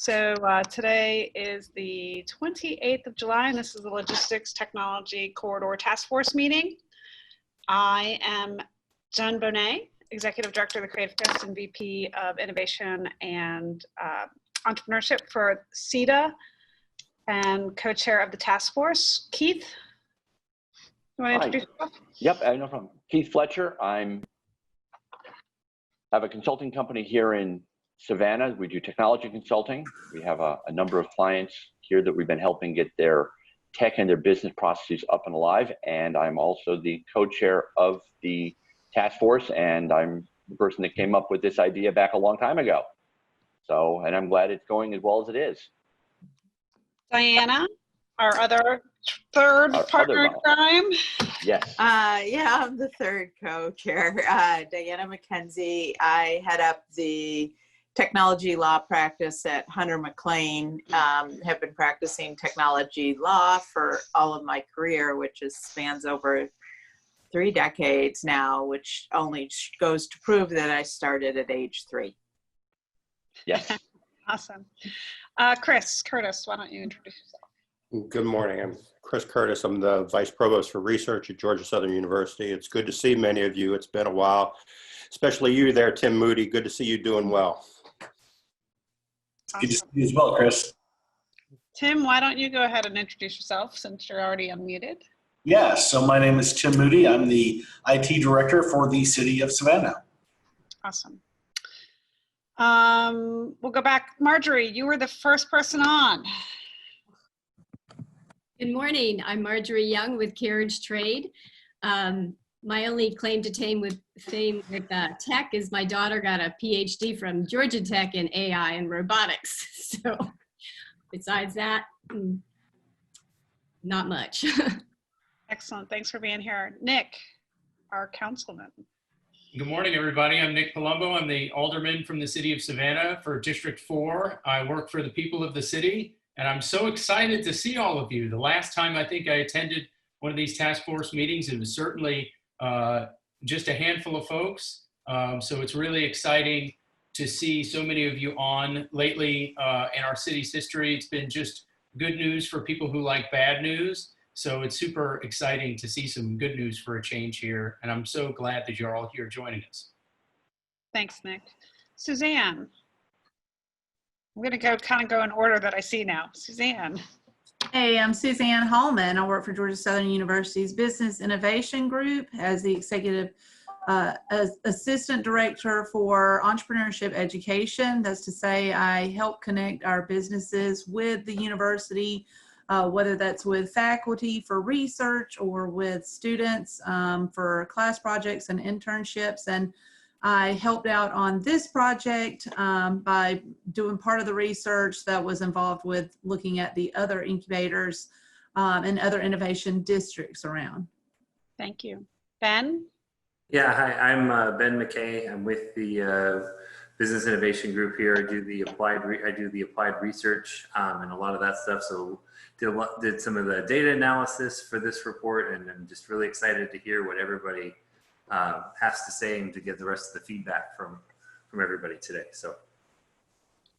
Today is the 28th of July, and this is the Logistics Technology Corridor Taskforce meeting. I am Jen Bonet, Executive Director of the Creative Coast and VP of Innovation and Entrepreneurship for CETA and co-chair of the task force. Keith, you want to introduce yourself? Yep, no problem. Keith Fletcher. Have a consulting company here in Savannah. We do technology consulting. We have a number of clients here that we've been helping get their tech and their business processes up and alive. And I'm also the co-chair of the task force, and I'm the person that came up with this idea back a long time ago. So, and I'm glad it's going as well as it is. Diana, our other third partner in crime. Yes. Yeah, I'm the third co-chair, Diana McKenzie. I head up the technology law practice at Hunter McLean. Have been practicing technology law for all of my career, which spans over 3 decades now, which only goes to prove that I started at age 3. Yes. Awesome. Chris Curtis, why don't you introduce yourself? Good morning. I'm Chris Curtis. I'm the Vice Provost for Research at Georgia Southern University. It's good to see many of you. It's been a while, especially you there, Tim Moody. Good to see you doing well. Awesome. Good to see you as well, Chris. Tim, why don't you go ahead and introduce yourself since you're already unmuted? Yeah, so my name is Tim Moody. I'm the IT director for the city of Savannah. Awesome. We'll go back. Marjorie, you were the first person on. Good morning. I'm Marjorie Young with Carriage Trade. My only claim to fame with tech is my daughter got a PhD from Georgia Tech in AI and robotics. So besides that, not much. Excellent. Thanks for being here. Nick, our councilman. Good morning, everybody. I'm Nick Palumbo. I'm the alderman from the city of Savannah for District 4. I work for the people of the city, and I'm so excited to see all of you. The last time I think I attended one of these task force meetings, it was certainly just a handful of folks. So it's really exciting to see so many of you on. Lately in our city's history, it's been just good news for people who like bad news. So it's super exciting to see some good news for a change here. And I'm so glad that you're all here joining us. Thanks, Nick. Suzanne. I'm going to go in order that I see now. Suzanne. Hey, I'm Suzanne Hallman. I work for Georgia Southern University's Business Innovation Group as the Executive Assistant Director for Entrepreneurship Education. That's to say I help connect our businesses with the university, whether that's with faculty for research or with students for class projects and internships. And I helped out on this project by doing part of the research that was involved with looking at the other incubators and other innovation districts around. Thank you. Ben? Yeah, hi, I'm Ben McKay. I'm with the Business Innovation Group here. I do the applied research and a lot of that stuff. So did some of the data analysis for this report, and I'm just really excited to hear what everybody has to say and to get the rest of the feedback from everybody today. So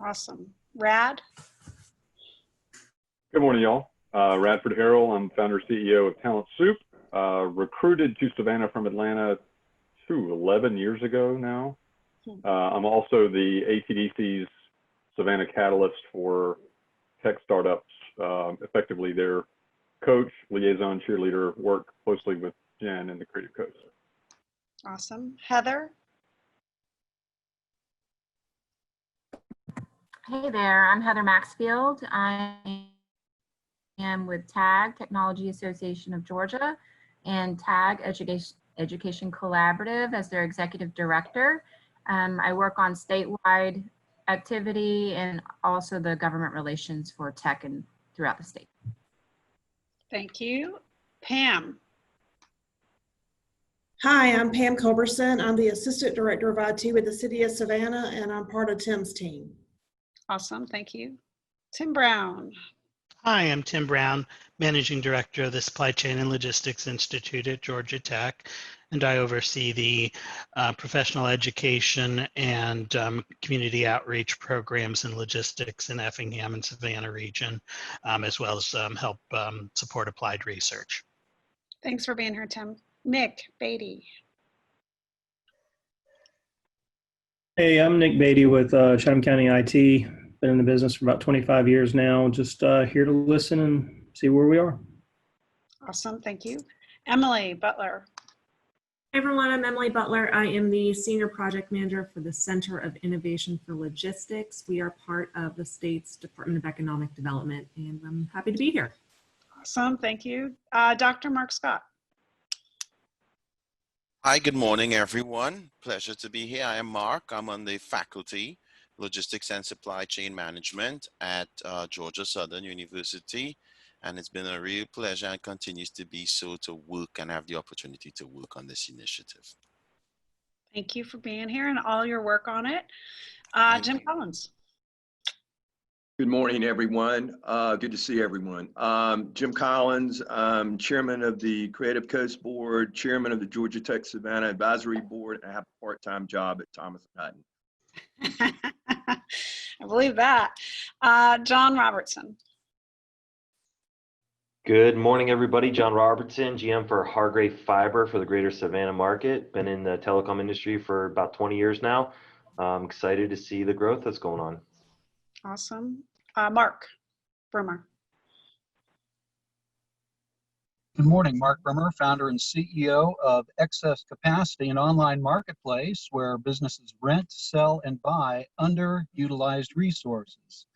awesome. Rad? Good morning, y'all. Radford Harrell. I'm founder CEO of Talent Soup. Recruited to Savannah from Atlanta 11 years ago now. I'm also the ATDC's Savannah Catalyst for tech startups, effectively their coach, liaison, cheerleader, work closely with Jen and the Creative Coast. Awesome. Heather? Hey there, I'm Heather Maxfield. I am with TAG, Technology Association of Georgia, and TAG Education Collaborative as their executive director. I work on statewide activity and also the government relations for tech and throughout the state. Thank you. Pam? Hi, I'm Pam Culberson. I'm the Assistant Director of IT with the City of Savannah, and I'm part of Tim's team. Awesome, thank you. Tim Brown. Hi, I'm Tim Brown, Managing Director of the Supply Chain and Logistics Institute at Georgia Tech, and I oversee the professional education and community outreach programs in logistics in Effingham and Savannah region, as well as help support applied research. Thanks for being here, Tim. Nick Beatty. Hey, I'm Nick Beatty with Chatham County IT. Been in the business for about 25 years now. Just here to listen and see where we are. Awesome, thank you. Emily Butler. Hey everyone, I'm Emily Butler. I am the Senior Project Manager for the Center of Innovation for Logistics. We are part of the state's Department of Economic Development, and I'm happy to be here. Awesome, thank you. Dr. Mark Scott. Hi, good morning, everyone. Pleasure to be here. I am Mark. I'm on the faculty, Logistics and Supply Chain Management at Georgia Southern University. And it's been a real pleasure and continues to be so to work and have the opportunity to work on this initiative. Thank you for being here and all your work on it. Jim Collins. Good morning, everyone. Good to see everyone. Jim Collins, I'm chairman of the Creative Coast Board, chairman of the Georgia Tech Savannah Advisory Board, and I have a part-time job at Thomas & Hutton. I believe that. John Robertson. Good morning, everybody. John Robertson, GM for Hargrave Fiber for the Greater Savannah market. Been in the telecom industry for about 20 years now. I'm excited to see the growth that's going on. Awesome. Mark Brimmer. Good morning, Mark Brimmer, founder and CEO of Excess Capacity, an online marketplace where businesses rent, sell, and buy underutilized resources,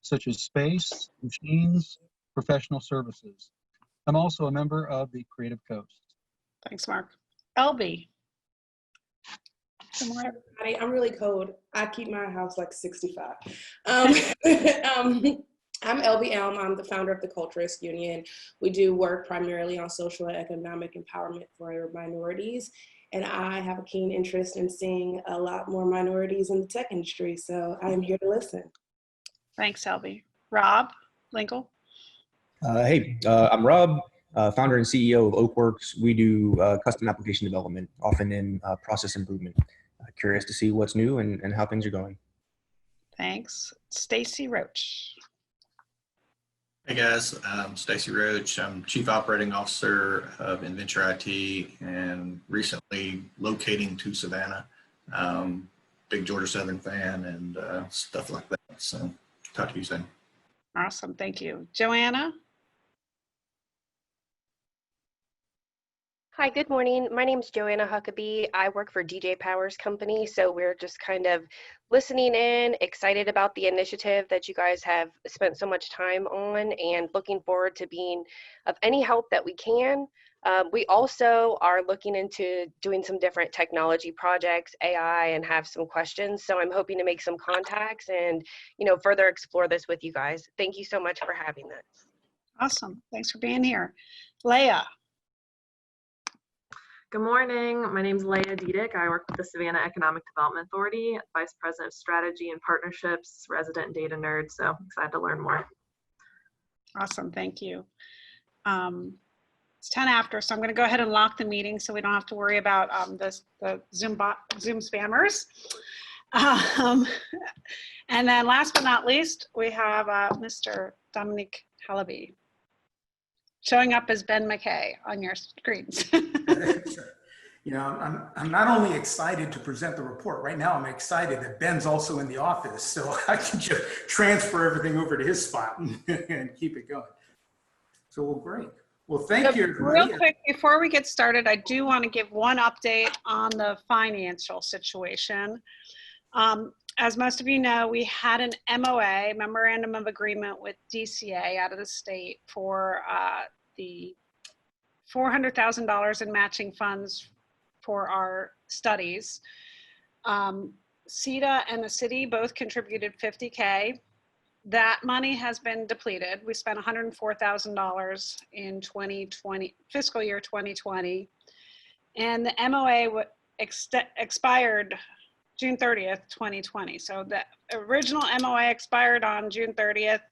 such as space, machines, professional services. I'm also a member of the Creative Coast. Thanks, Mark. LB. Good morning, everybody. I'm really cold. I keep my house like 65. I'm LB Elm. I'm the founder of the Culturist Union. We do work primarily on social and economic empowerment for minorities. And I have a keen interest in seeing a lot more minorities in the tech industry. So I am here to listen. Thanks, LB. Rob Linkle. Hey, I'm Rob, founder and CEO of Oakworks. We do custom application development, often in process improvement. Curious to see what's new and how things are going. Thanks. Stacy Roach. Hey guys, I'm Stacy Roach. I'm Chief Operating Officer of Inventure IT and recently locating to Savannah. Big Georgia Southern fan and stuff like that. So talk to you soon. Awesome, thank you. Joanna? Hi, good morning. My name is Joanna Huckabee. I work for DJ Powers Company, so we're just kind of listening in, excited about the initiative that you guys have spent so much time on, and looking forward to being of any help that we can. We also are looking into doing some different technology projects, AI, and have some questions. So I'm hoping to make some contacts and, further explore this with you guys. Thank you so much for having this. Awesome. Thanks for being here. Leah. Good morning. My name is Leah Diedick. I work with the Savannah Economic Development Authority, Vice President of Strategy and Partnerships, resident data nerd. So excited to learn more. Awesome. Thank you. It's 10 after, so I'm going to go ahead and lock the meeting so we don't have to worry about the Zoom spammers. And then last but not least, we have Mr. Dominique Halaby showing up as Ben McKay on your screens. I'm not only excited to present the report. Right now, I'm excited that Ben's also in the office, so I can just transfer everything over to his spot and keep it going. So, well, great. Well, thank you, everybody. Real quick, before we get started, I do want to give one update on the financial situation. As most of you know, we had an MOA, Memorandum of Agreement, with DCA out of the state for the $400,000 in matching funds for our studies. CETA and the city both contributed $50K. That money has been depleted. We spent $104,000 in 2020, fiscal year 2020. And the MOA expired June 30th, 2020. So the original MOA expired on June 30th.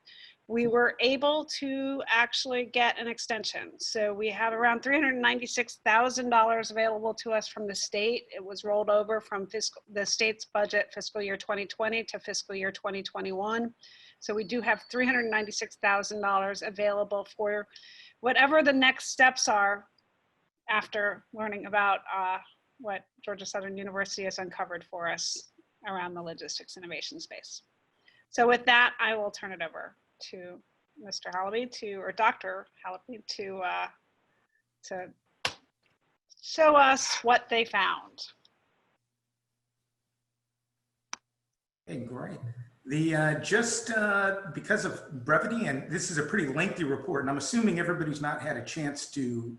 we were able to actually get an extension. So we have around $396,000 available to us from the state. It was rolled over from the state's budget fiscal year 2020 to fiscal year 2021. So we do have $396,000 available for whatever the next steps are after learning about what Georgia Southern University has uncovered for us around the logistics innovation space. So with that, I will turn it over to Mr. Hallaby or Dr. Hallaby to show us what they found. Okay, great. Because of brevity, and this is a pretty lengthy report, and I'm assuming everybody's not had a chance to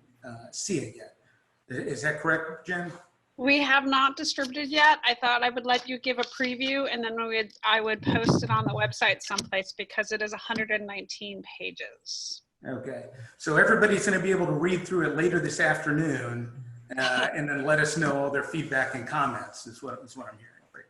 see it yet. Is that correct, Jen? We have not distributed yet. I thought I would let you give a preview, and then I would post it on the website someplace because it is 119 pages. Okay, so everybody's going to be able to read through it later this afternoon, and then let us know all their feedback and comments is what I'm hearing. Great.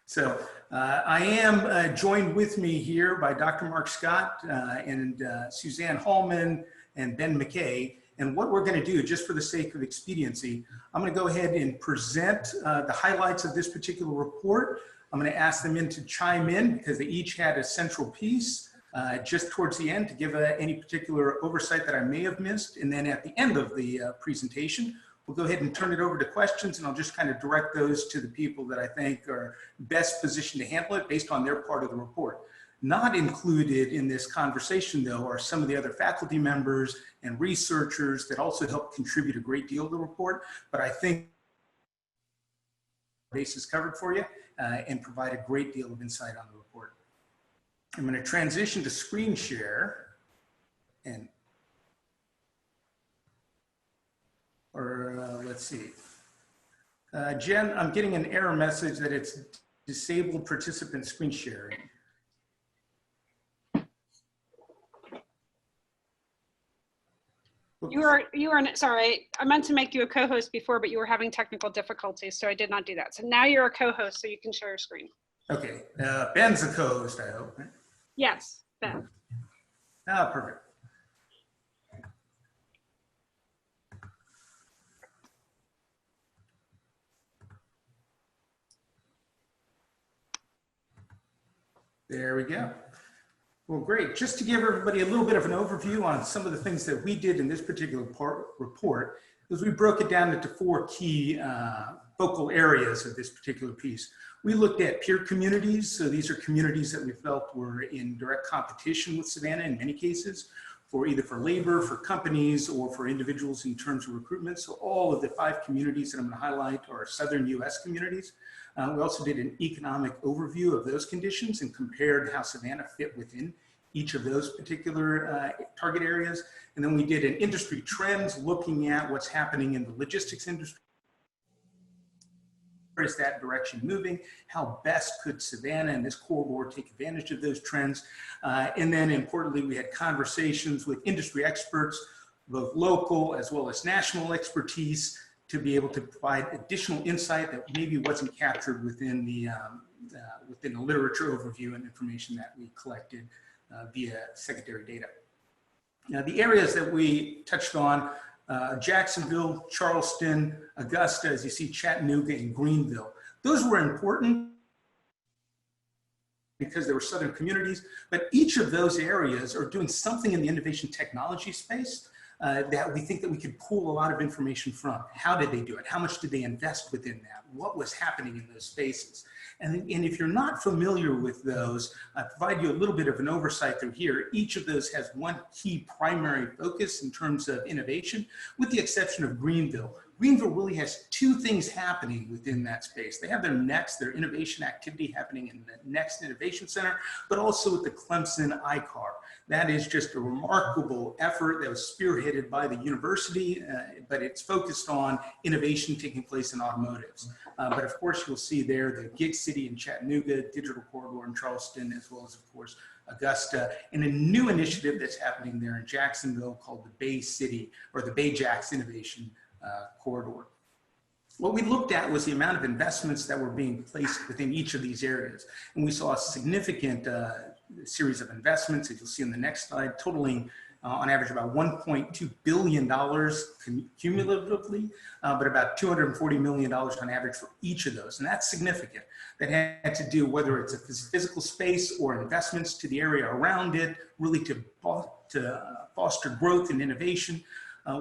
So I am joined with me here by Dr. Mark Scott and Suzanne Hallman and Ben McKay. And what we're going to do, just for the sake of expediency, I'm going to go ahead and present the highlights of this particular report. I'm going to ask them to chime in because they each had a central piece just towards the end to give any particular oversight that I may have missed. And then at the end of the presentation, we'll go ahead and turn it over to questions, and I'll just kind of direct those to the people that I think are best positioned to handle it based on their part of the report. Not included in this conversation, though, are some of the other faculty members and researchers that also help contribute a great deal to the report, but I think the base is covered for you and provide a great deal of insight on the report. I'm going to transition to screen share, let's see. Jen, I'm getting an error message that it's disabled participant screen sharing. You are sorry, I meant to make you a co-host before, but you were having technical difficulties, so I did not do that. So now you're a co-host, so you can share your screen. Okay, Ben's a co-host, I hope. Yes, Ben. Ah, perfect. There we go. Well, great. Just to give everybody a little bit of an overview on some of the things that we did in this particular report, is we broke it down into 4 key focal areas of this particular piece. We looked at peer communities. So these are communities that we felt were in direct competition with Savannah in many cases, for either for labor, for companies, or for individuals in terms of recruitment. So all of the 5 communities that I'm going to highlight are Southern US communities. We also did an economic overview of those conditions and compared how Savannah fit within each of those particular target areas. And then we did an industry trends looking at what's happening in the logistics industry. Where is that direction moving? How best could Savannah and this corridor take advantage of those trends? And then importantly, we had conversations with industry experts, both local as well as national expertise, to be able to provide additional insight that maybe wasn't captured within the literature overview and information that we collected via secondary data. Now, the areas that we touched on, Jacksonville, Charleston, Augusta, as you see, Chattanooga, and Greenville. Those were important because they were Southern communities, but each of those areas are doing something in the innovation technology space that we think that we could pull a lot of information from. How did they do it? How much did they invest within that? What was happening in those spaces? And if you're not familiar with those, I provide you a little bit of an oversight through here. Each of those has one key primary focus in terms of innovation, with the exception of Greenville. Greenville really has 2 things happening within that space. They have their innovation activity happening in the Next Innovation Center, but also with the Clemson ICAR. That is just a remarkable effort that was spearheaded by the university, but it's focused on innovation taking place in automotives. But of course, you'll see there the Gig City in Chattanooga, Digital Corridor in Charleston, as well as, of course, Augusta, and a new initiative that's happening there in Jacksonville called the Bay City, or the Bay Jacks Innovation Corridor. What we looked at was the amount of investments that were being placed within each of these areas. And we saw a significant series of investments, as you'll see in the next slide, totaling on average about $1.2 billion cumulatively, but about $240 million on average for each of those. And that's significant. That had to do whether it's a physical space or investments to the area around it, really to foster growth and innovation.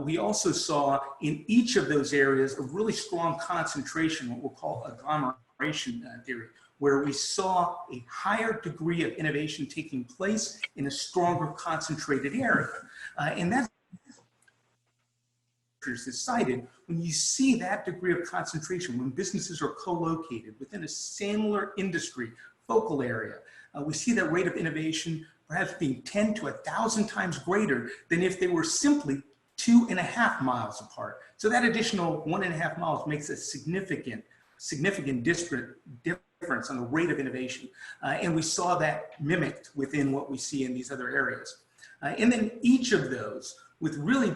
We also saw in each of those areas a really strong concentration, what we'll call agglomeration theory, where we saw a higher degree of innovation taking place in a stronger concentrated area. And that's decided when you see that degree of concentration, when businesses are co-located within a similar industry focal area, we see that rate of innovation perhaps being 10 to 1,000 times greater than if they were simply 2.5 miles apart. So that additional 1.5 miles makes a significant difference on the rate of innovation. And we saw that mimicked within what we see in these other areas. And then each of those with really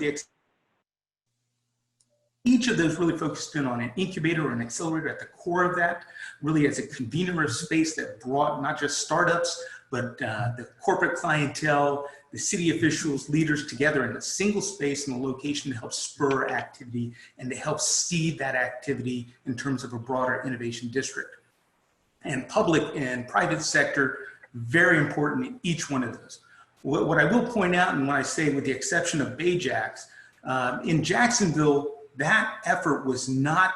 each of those really focused in on an incubator or an accelerator at the core of that, really as a convener of space that brought not just startups, but the corporate clientele, the city officials, leaders together in a single space and a location to help spur activity and to help seed that activity in terms of a broader innovation district. And public and private sector, very important in each one of those. What I will point out, and when I say with the exception of Bayjax, in Jacksonville, that effort was not,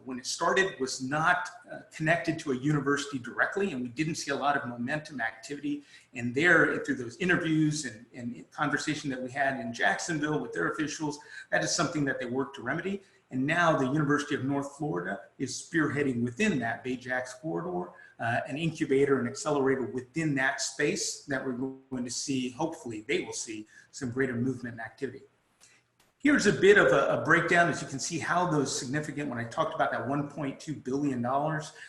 when it started, was not connected to a university directly, and we didn't see a lot of momentum activity. And there, through those interviews and conversation that we had in Jacksonville with their officials, that is something that they worked to remedy. And now the University of North Florida is spearheading within that Bayjax corridor, an incubator and accelerator within that space that we're going to see, hopefully they will see some greater movement and activity. Here's a bit of a breakdown, as you can see how those significant, when I talked about that $1.2 billion,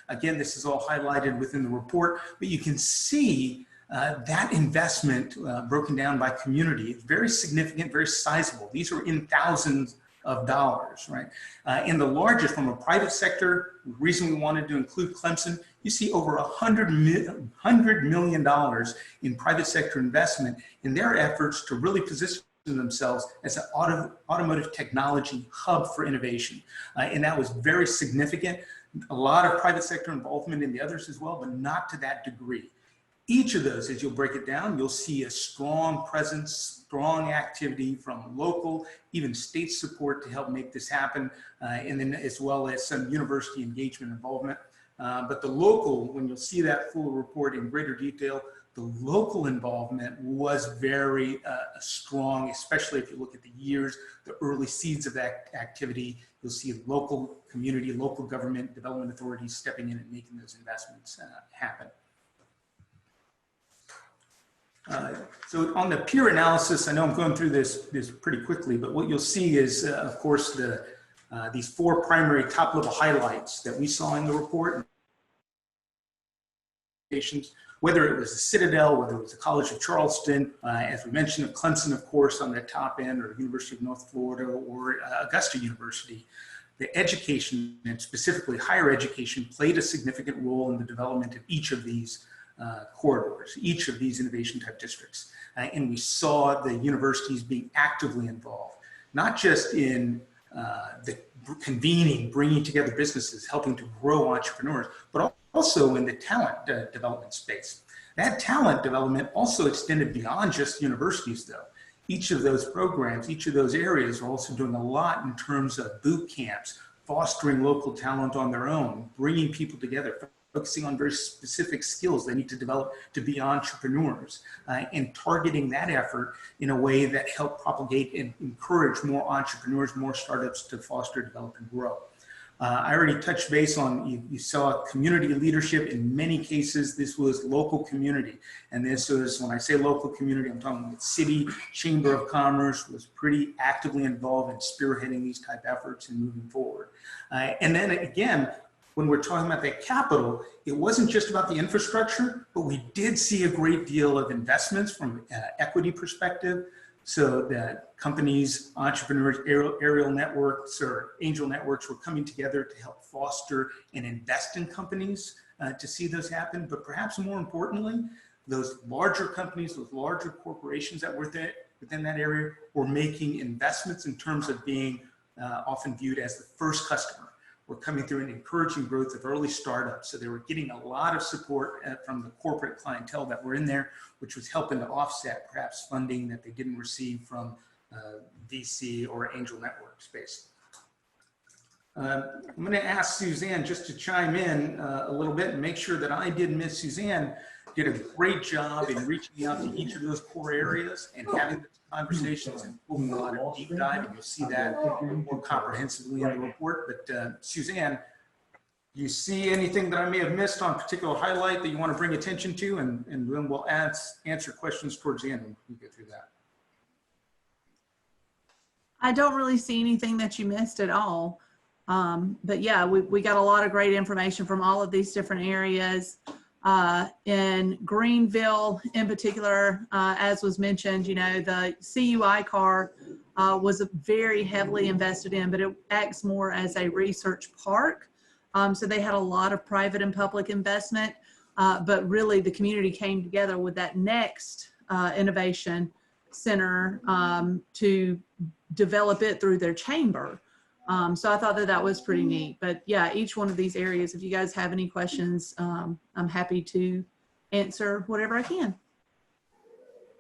again, this is all highlighted within the report, but you can see that investment broken down by community. It's very significant, very sizable. These are in thousands of dollars, right? And the largest from a private sector, the reason we wanted to include Clemson, you see over $100 million in private sector investment in their efforts to really position themselves as an automotive technology hub for innovation. And that was very significant. A lot of private sector involvement in the others as well, but not to that degree. Each of those, as you'll break it down, you'll see a strong presence, strong activity from local, even state support to help make this happen, and then as well as some university engagement involvement. But the local, when you'll see that full report in greater detail, the local involvement was very strong, especially if you look at the years, the early seeds of that activity. You'll see local community, local government, development authorities stepping in and making those investments happen. So on the peer analysis, I know I'm going through this pretty quickly, but what you'll see is, of course, these 4 primary top-level highlights that we saw in the report. Whether it was the Citadel, whether it was the College of Charleston, as we mentioned, of Clemson, of course, on the top end, or University of North Florida, or Augusta University, the education, and specifically higher education, played a significant role in the development of each of these corridors, each of these innovation type districts. And we saw the universities being actively involved, not just in the convening, bringing together businesses, helping to grow entrepreneurs, but also in the talent development space. That talent development also extended beyond just universities though. Each of those programs, each of those areas are also doing a lot in terms of boot camps, fostering local talent on their own, bringing people together, focusing on very specific skills they need to develop to be entrepreneurs, and targeting that effort in a way that help propagate and encourage more entrepreneurs, more startups to foster, develop, and grow. I already touched base on, you saw community leadership. In many cases, this was local community. And this was, when I say local community, I'm talking about city, chamber of commerce was pretty actively involved in spearheading these type efforts and moving forward. And then again, when we're talking about the capital, it wasn't just about the infrastructure, but we did see a great deal of investments from an equity perspective. so that companies, entrepreneurs, aerial networks or angel networks were coming together to help foster and invest in companies to see those happen. But perhaps more importantly, those larger companies, those larger corporations that were there within that area were making investments in terms of being often viewed as the first customer. We're coming through and encouraging growth of early startups. So they were getting a lot of support from the corporate clientele that were in there, which was helping to offset perhaps funding that they didn't receive from VC or angel network space. I'm going to ask Suzanne just to chime in a little bit and make sure that I didn't miss. Suzanne did a great job in reaching out to each of those core areas and having the conversations and pulling a lot of deep dive, and you'll see that more comprehensively in the report. But Suzanne, you see anything that I may have missed on particular highlight that you want to bring attention to, and then we'll answer questions towards the end when we get through that. I don't really see anything that you missed at all. But yeah, we got a lot of great information from all of these different areas. In Greenville in particular, as was mentioned, you know, the CUI car was very heavily invested in, but it acts more as a research park. So they had a lot of private and public investment, but really the community came together with that next innovation center to develop it through their chamber. So I thought that that was pretty neat. But yeah, each one of these areas, if you guys have any questions, I'm happy to answer whatever I can.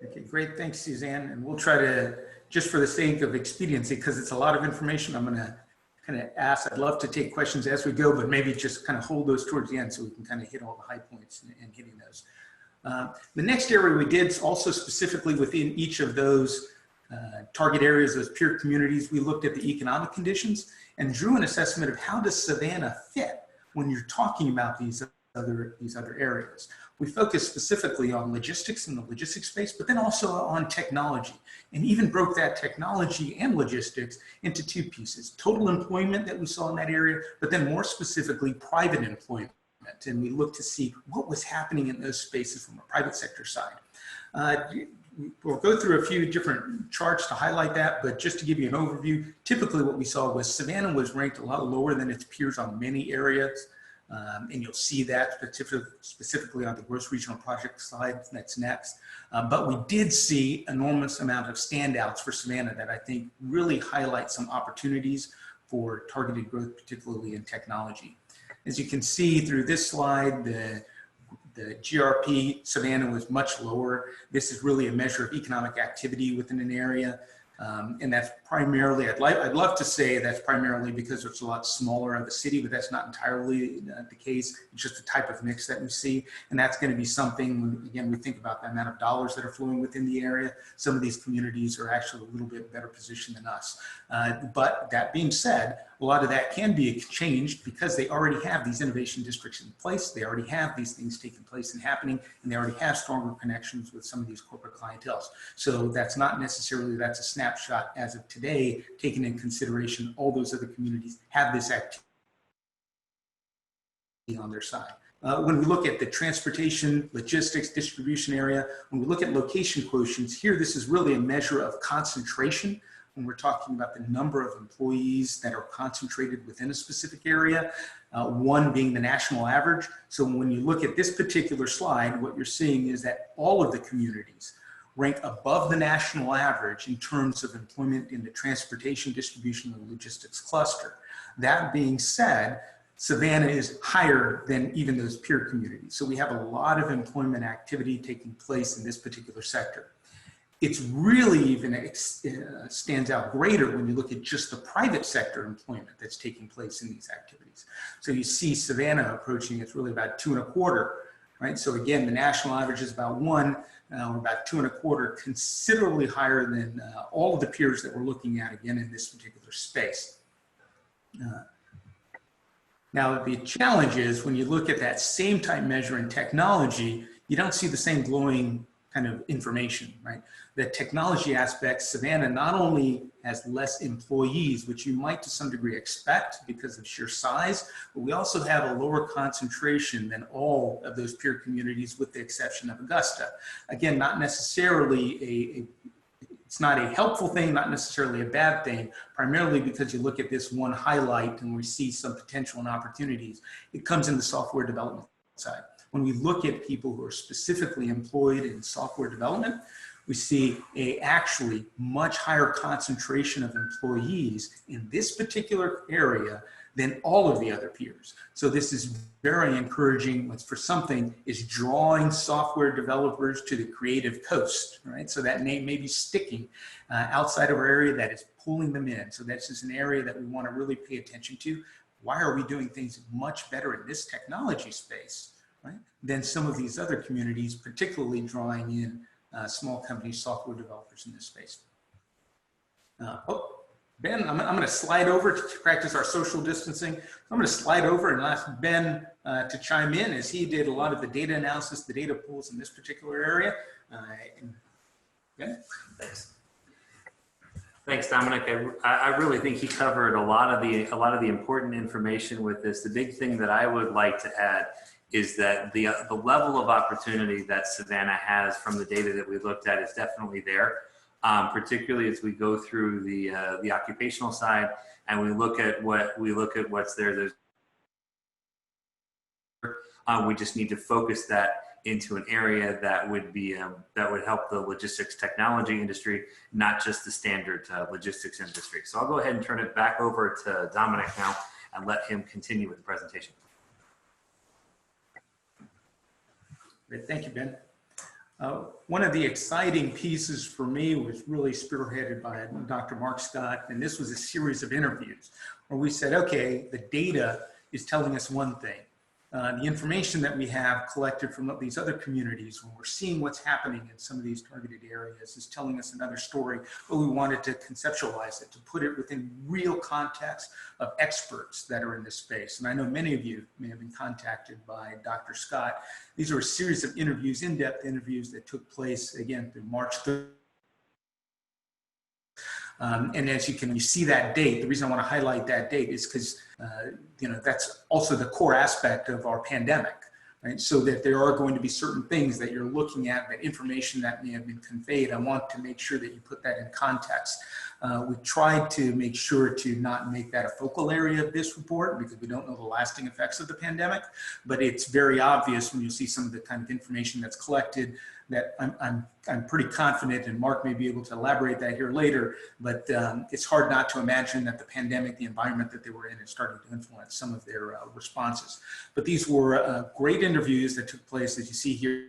Okay, great. Thanks, Suzanne. And we'll try to, just for the sake of expediency, because it's a lot of information, I'm going to kind of ask. I'd love to take questions as we go, but maybe just kind of hold those towards the end so we can kind of hit all the high points and hitting those. The next area we did also specifically within each of those target areas, those peer communities, we looked at the economic conditions and drew an assessment of how does Savannah fit when you're talking about these other areas. We focused specifically on logistics and the logistics space, but then also on technology, and even broke that technology and logistics into two pieces: total employment that we saw in that area, but then more specifically private employment. And we looked to see what was happening in those spaces from a private sector side. We'll go through a few different charts to highlight that, but just to give you an overview, typically what we saw was Savannah was ranked a lot lower than its peers on many areas. And you'll see that specifically on the gross regional project slide that's next. But we did see enormous amount of standouts for Savannah that I think really highlight some opportunities for targeted growth, particularly in technology. As you can see through this slide, the GRP Savannah was much lower. This is really a measure of economic activity within an area. And that's primarily, I'd love to say that's primarily because it's a lot smaller of a city, but that's not entirely the case. It's just the type of mix that we see. And that's going to be something, when, again, we think about the amount of dollars that are flowing within the area. Some of these communities are actually a little bit better positioned than us. But that being said, a lot of that can be changed because they already have these innovation districts in place. They already have these things taking place and happening, and they already have stronger connections with some of these corporate clienteles. So that's not necessarily, that's a snapshot as of today, taking in consideration all those other communities have this activity on their side. When we look at the transportation, logistics, distribution area, when we look at location quotients here, this is really a measure of concentration. When we're talking about the number of employees that are concentrated within a specific area, one being the national average. So when you look at this particular slide, what you're seeing is that all of the communities rank above the national average in terms of employment in the transportation, distribution, and logistics cluster. That being said, Savannah is higher than even those peer communities. So we have a lot of employment activity taking place in this particular sector. It's really even stands out greater when you look at just the private sector employment that's taking place in these activities. So you see Savannah approaching, it's really about 2.25, right? So again, the national average is about 1, we're about 2.25, considerably higher than all of the peers that we're looking at, again, in this particular space. Now, the challenge is when you look at that same type measure in technology, you don't see the same glowing kind of information, right? The technology aspect, Savannah not only has less employees, which you might to some degree expect because of sheer size, but we also have a lower concentration than all of those peer communities with the exception of Augusta. Again, not necessarily It's not a helpful thing, not necessarily a bad thing, primarily because you look at this one highlight and we see some potential and opportunities. It comes in the software development side. When we look at people who are specifically employed in software development, we see a actually much higher concentration of employees in this particular area than all of the other peers. So this is very encouraging for something is drawing software developers to the creative coast, right? So that name may be sticking outside of our area, that is pulling them in. So that's just an area that we want to really pay attention to. Why are we doing things much better in this technology space, right, than some of these other communities, particularly drawing in small companies, software developers in this space? Ben, I'm going to slide over to practice our social distancing. I'm going to slide over and ask Ben to chime in, as he did a lot of the data analysis, the data pools in this particular area. Ben? Thanks. Thanks, Dominic. I really think he covered a lot of the important information with this. The big thing that I would like to add is that the level of opportunity that Savannah has from the data that we looked at is definitely there. Particularly as we go through the occupational side and we look at what's there. We just need to focus that into an area that would be that would help the logistics technology industry, not just the standard logistics industry. So I'll go ahead and turn it back over to Dominic now and let him continue with the presentation. Great, thank you, Ben. One of the exciting pieces for me was really spearheaded by Dr. Mark Scott, and this was a series of interviews where we said, okay, the data is telling us one thing. The information that we have collected from these other communities, when we're seeing what's happening in some of these targeted areas, is telling us another story, but we wanted to conceptualize it, to put it within real context of experts that are in this space. And I know many of you may have been contacted by Dr. Scott. These are a series of interviews, in-depth interviews that took place, again, through March 3rd. And as you see that date, the reason I want to highlight that date is because, that's also the core aspect of our pandemic, right? So that there are going to be certain things that you're looking at, that information that may have been conveyed. I want to make sure that you put that in context. We tried to make sure to not make that a focal area of this report because we don't know the lasting effects of the pandemic, but it's very obvious when you see some of the kind of information that's collected that I'm pretty confident, and Mark may be able to elaborate that here later, but it's hard not to imagine that the pandemic, the environment that they were in, is starting to influence some of their responses. But these were great interviews that took place, as you see here.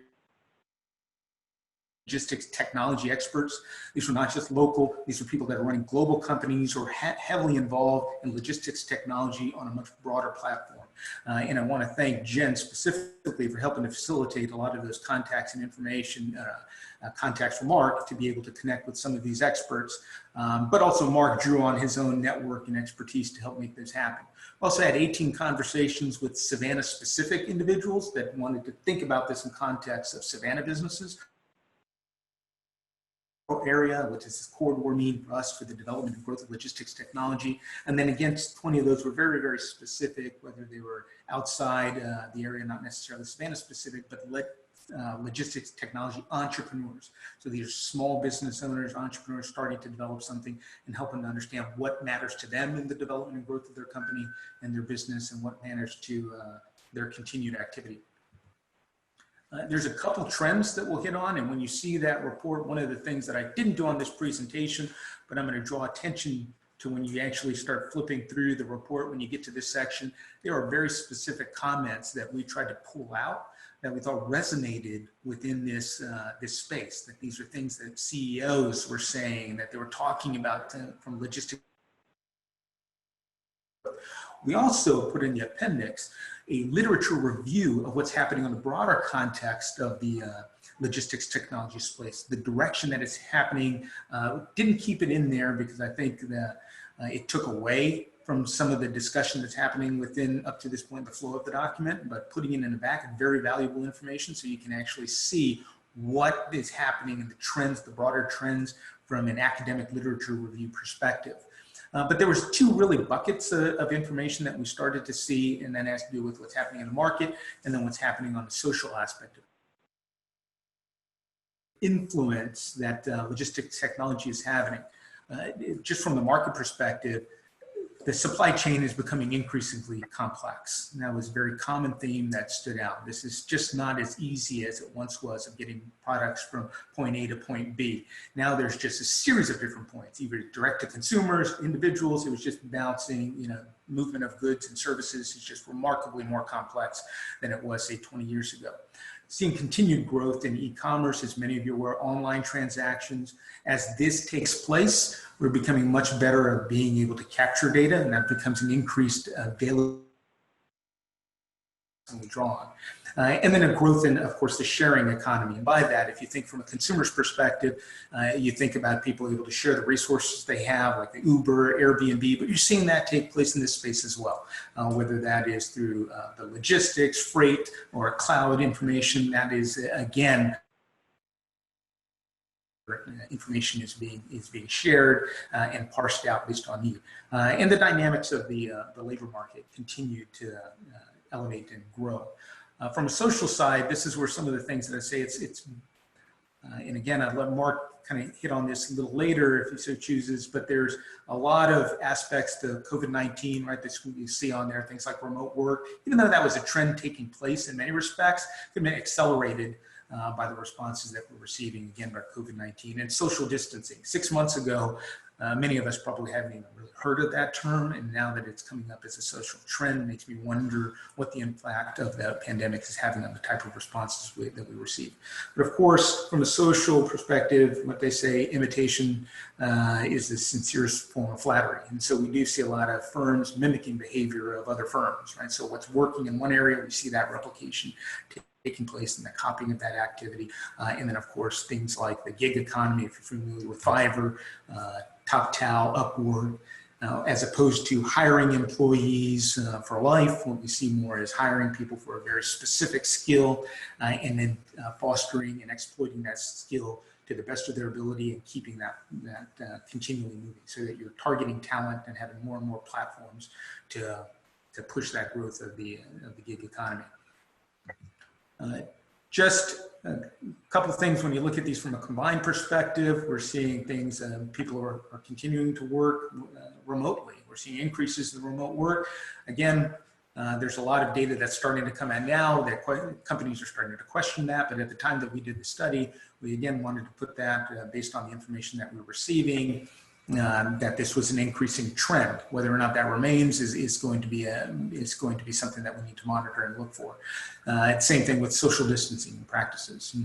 Logistics technology experts. These were not just local, these were people that are running global companies or heavily involved in logistics technology on a much broader platform. And I want to thank Jen specifically for helping to facilitate a lot of those contacts and information, contacts for Mark to be able to connect with some of these experts. But also Mark drew on his own network and expertise to help make this happen. We also had 18 conversations with Savannah specific individuals that wanted to think about this in context of Savannah businesses. Area, which is this corridor mean for us for the development and growth of logistics technology. And then again, 20 of those were very, very specific, whether they were outside the area, not necessarily Savannah specific, but logistics technology entrepreneurs. So these are small business owners, entrepreneurs starting to develop something and helping to understand what matters to them in the development and growth of their company and their business and what matters to their continued activity. There's a couple trends that we'll hit on, and when you see that report, one of the things that I didn't do on this presentation, but I'm going to draw attention to when you actually start flipping through the report, when you get to this section, there are very specific comments that we tried to pull out that we thought resonated within this, this space, that these are things that CEOs were saying, that they were talking about from logistics. We also put in the appendix a literature review of what's happening on the broader context of the logistics technology space, the direction that it's happening. Didn't keep it in there because I think that it took away from some of the discussion that's happening within, up to this point, the flow of the document, but putting it in the back is very valuable information so you can actually see what is happening in the trends, the broader trends from an academic literature review perspective. But there was two really buckets of information that we started to see, and that has to do with what's happening in the market and then what's happening on the social aspect of it. influence that logistics technology is having. Just from the market perspective, the supply chain is becoming increasingly complex. And that was a very common theme that stood out. This is just not as easy as it once was of getting products from point A to point B. Now there's just a series of different points, either direct to consumers, individuals. It was just bouncing, movement of goods and services is just remarkably more complex than it was, say, 20 years ago. Seeing continued growth in e-commerce, as many of you were, online transactions. As this takes place, we're becoming much better at being able to capture data, and that becomes an increased daily draw on. And then a growth in, of course, the sharing economy. And by that, if you think from a consumer's perspective, you think about people able to share the resources they have, like the Uber, Airbnb, but you're seeing that take place in this space as well, whether that is through the logistics, freight, or cloud information. That is, again, information is being shared and parsed out based on need. And the dynamics of the labor market continue to elevate and grow. From a social side, this is where some of the things that I say and again, I'd let Mark kind of hit on this a little later if he so chooses, but there's a lot of aspects to COVID-19, right, that you see on there, things like remote work, even though that was a trend taking place in many respects, could be accelerated by the responses that we're receiving, again, by COVID-19 and social distancing. 6 months ago, many of us probably haven't even really heard of that term, and now that it's coming up as a social trend, makes me wonder what the impact of the pandemic is having on the type of responses that we receive. But of course, from a social perspective, what they say, imitation is the sincerest form of flattery. And so we do see a lot of firms mimicking behavior of other firms, right? So what's working in one area, we see that replication taking place in the copying of that activity. And then of course, things like the gig economy, if you're familiar with Fiverr, TopTal, Upwork, as opposed to hiring employees for life. What we see more is hiring people for a very specific skill and then fostering and exploiting that skill to the best of their ability and keeping that continually moving so that you're targeting talent and having more and more platforms to push that growth of the gig economy. Just a couple of things when you look at these from a combined perspective. We're seeing things, people are continuing to work remotely. We're seeing increases in remote work. Again, there's a lot of data that's starting to come out now that companies are starting to question that, but at the time that we did the study, we again wanted to put that based on the information that we were receiving, that this was an increasing trend. Whether or not that remains is going to be something that we need to monitor and look for. Same thing with social distancing practices.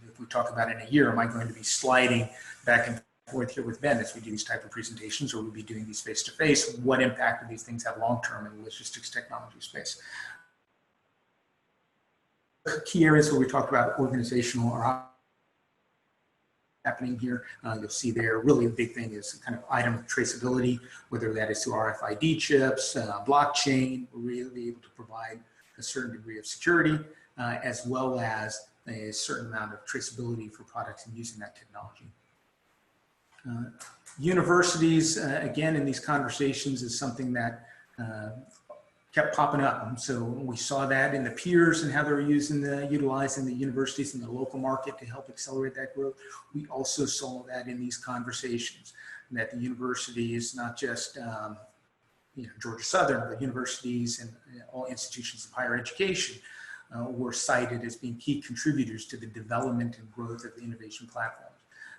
If we talk about in a year, am I going to be sliding back and forth here with Ben as we do these type of presentations, or we'll be doing these face-to-face? What impact do these things have long-term in the logistics technology space? Key areas where we talked about organizational or happening here. You'll see there, really the big thing is kind of item traceability, whether that is through RFID chips, blockchain. We're really able to provide a certain degree of security, as well as a certain amount of traceability for products and using that technology. Universities, again, in these conversations is something that kept popping up. And so we saw that in the peers and how they were utilizing the universities in the local market to help accelerate that growth. We also saw that in these conversations, that the universities, not just Georgia Southern, but universities and all institutions of higher education were cited as being key contributors to the development and growth of the innovation platforms.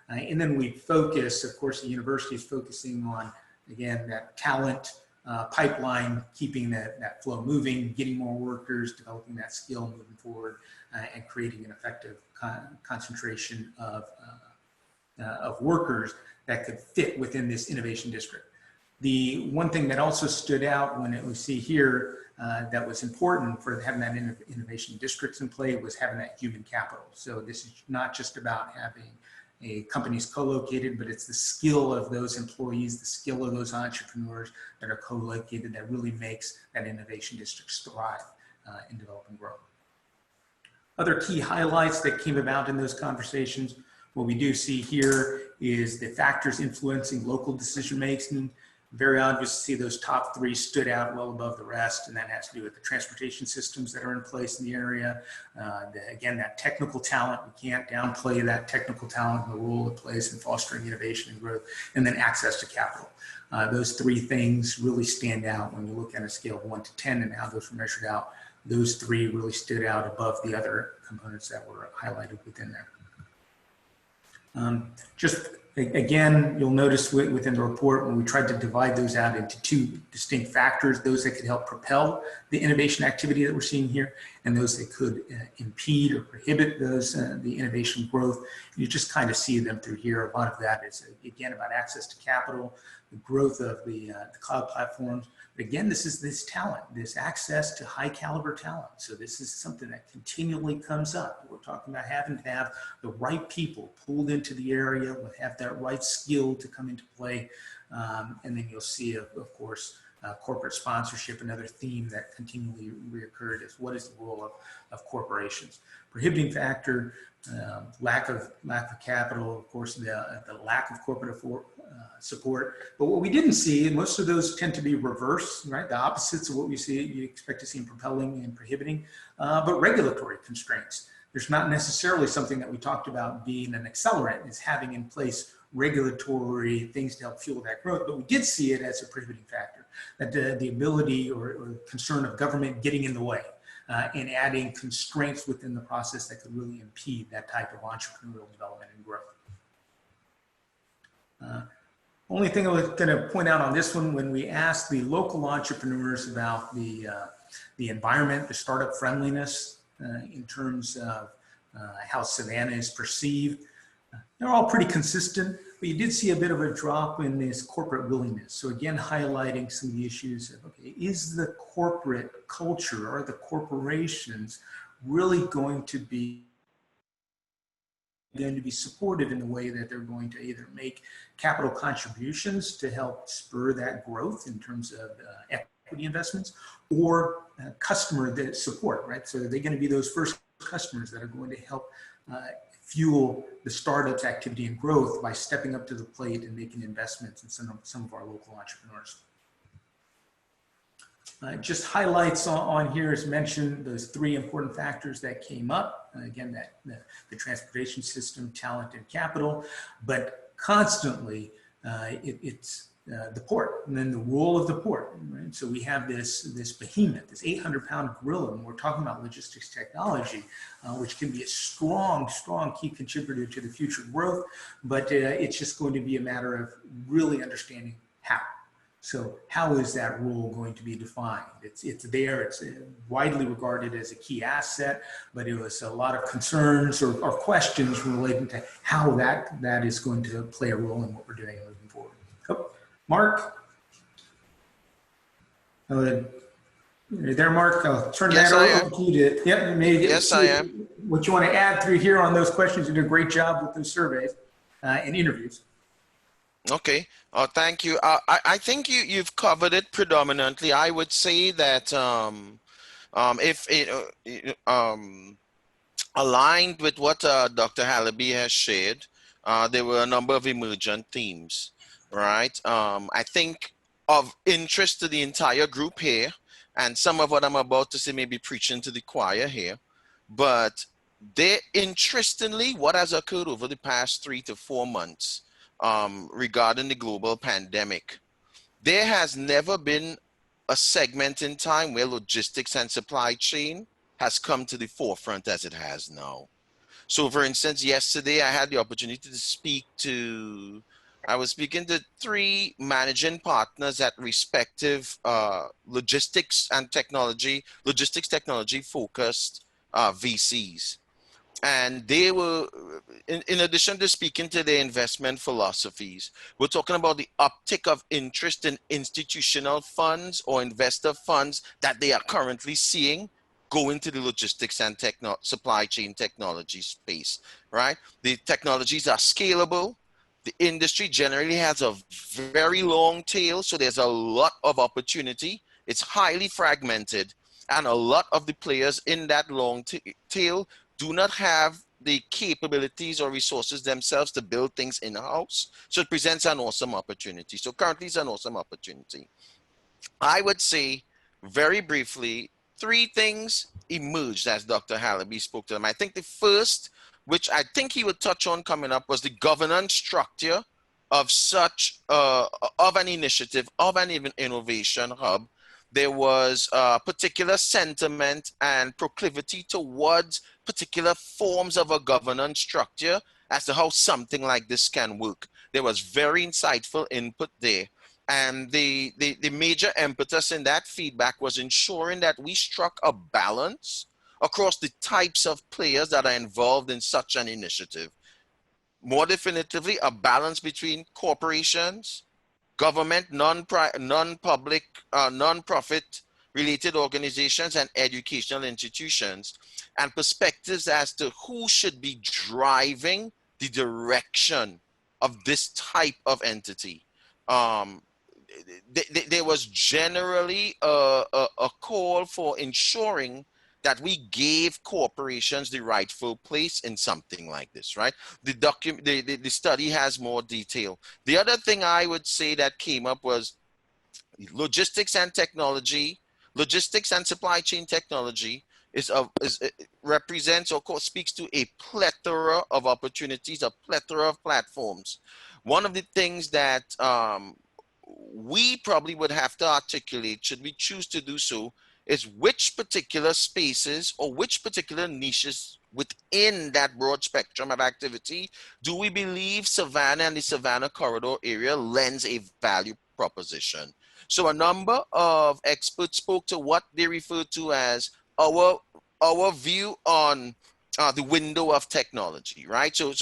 And then we focus, of course, the university is focusing on, again, that talent pipeline, keeping that flow moving, getting more workers, developing that skill moving forward, and creating an effective concentration of workers that could fit within this innovation district. The one thing that also stood out when we see here that was important for having that innovation districts in play was having that human capital. So this is not just about having companies co-located, but it's the skill of those employees, the skill of those entrepreneurs that are co-located that really makes that innovation district thrive and develop and grow. Other key highlights that came about in those conversations, what we do see here is the factors influencing local decision making. Very obvious to see those top three stood out well above the rest, and that has to do with the transportation systems that are in place in the area. Again, that technical talent, we can't downplay that technical talent and the role it plays in fostering innovation and growth, and then access to capital. Those three things really stand out when you look at a scale of 1 to 10 and how those were measured out. Those three really stood out above the other components that were highlighted within there. Just again, you'll notice within the report when we tried to divide those out into two distinct factors, those that could help propel the innovation activity that we're seeing here, and those that could impede or prohibit those the innovation growth. You just kind of see them through here. A lot of that is, again, about access to capital, the growth of the cloud platforms. But again, this is this talent, this access to high caliber talent. So this is something that continually comes up. We're talking about having to have the right people pulled into the area, have that right skill to come into play. And then you'll see, of course, corporate sponsorship, another theme that continually reoccurred is what is the role of corporations. Prohibiting factor, lack of capital, of course, the lack of corporate support. But what we didn't see, and most of those tend to be reverse, right? The opposites of what we see, you expect to see in propelling and prohibiting, but regulatory constraints. There's not necessarily something that we talked about being an accelerant, is having in place regulatory things to help fuel that growth, but we did see it as a prohibiting factor, that the ability or concern of government getting in the way and adding constraints within the process that could really impede that type of entrepreneurial development and growth. Only thing I was going to point out on this one, when we asked the local entrepreneurs about the environment, the startup friendliness in terms of how Savannah is perceived, they're all pretty consistent, but you did see a bit of a drop in this corporate willingness. So again, highlighting some of the issues of, okay, is the corporate culture or the corporations really going to be supportive in the way that they're going to either make capital contributions to help spur that growth in terms of equity investments, or customer support, right? So are they going to be those first customers that are going to help fuel the startups activity and growth by stepping up to the plate and making investments in some of our local entrepreneurs. Just highlights on here, as mentioned, those three important factors that came up. Again, the transportation system, talent, and capital, but constantly it's the port, and then the role of the port. Right? So we have this behemoth, this 800-pound gorilla, and we're talking about logistics technology, which can be a strong key contributor to the future growth, but it's just going to be a matter of really understanding how. So how is that role going to be defined? It's there, it's widely regarded as a key asset, but it was a lot of concerns or questions relating to how that is going to play a role in what we're doing moving forward. Oh, Mark? There, Mark, I'll turn that over to you to, yep, maybe yes, I am. What you want to add through here on those questions. You did a great job with those surveys and interviews. Okay. Thank you. I think you've covered it predominantly. I would say that if it aligned with what Dr. Hallaby has shared, there were a number of emergent themes, right? I think of interest to the entire group here, and some of what I'm about to say may be preaching to the choir here, but interestingly, what has occurred over the past 3 to 4 months regarding the global pandemic, there has never been a segment in time where logistics and supply chain has come to the forefront as it has now. So for instance, yesterday I had the opportunity to speak to, I was speaking to 3 managing partners at respective logistics technology focused VCs. And they were, in addition to speaking to their investment philosophies, we're talking about the uptick of interest in institutional funds or investor funds that they are currently seeing go into the logistics and supply chain technology space, right? The technologies are scalable. The industry generally has a very long tail, so there's a lot of opportunity. It's highly fragmented, and a lot of the players in that long tail do not have the capabilities or resources themselves to build things in-house. So it presents an awesome opportunity. So currently it's an awesome opportunity. I would say very briefly, 3 things emerged as Dr. Hallaby spoke to them. I think the first, which I think he would touch on coming up, was the governance structure of such, of an initiative, of an innovation hub. There was a particular sentiment and proclivity towards particular forms of a governance structure as to how something like this can work. There was very insightful input there. And the major impetus in that feedback was ensuring that we struck a balance across the types of players that are involved in such an initiative. More definitively, a balance between corporations, government, non-public, non-profit related organizations, and educational institutions, and perspectives as to who should be driving the direction of this type of entity. There was generally a call for ensuring that we gave corporations the rightful place in something like this, right? The study has more detail. The other thing I would say that came up was logistics and technology, logistics and supply chain technology represents or speaks to a plethora of opportunities, a plethora of platforms. One of the things that we probably would have to articulate, should we choose to do so, is which particular spaces or which particular niches within that broad spectrum of activity do we believe Savannah and the Savannah Corridor area lends a value proposition. So a number of experts spoke to what they refer to as our view on the window of technology, right? So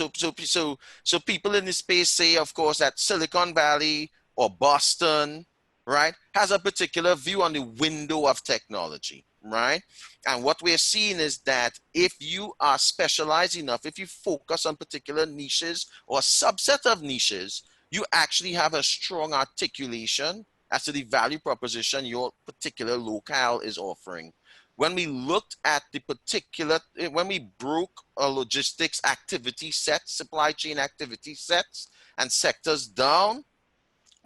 people in the space say, of course, that Silicon Valley or Boston, right, has a particular view on the window of technology, right? And what we're seeing is that if you are specialized enough, if you focus on particular niches or a subset of niches, you actually have a strong articulation as to the value proposition your particular locale is offering. When we looked at the particular, when we broke a logistics activity sets, supply chain activity sets and sectors down,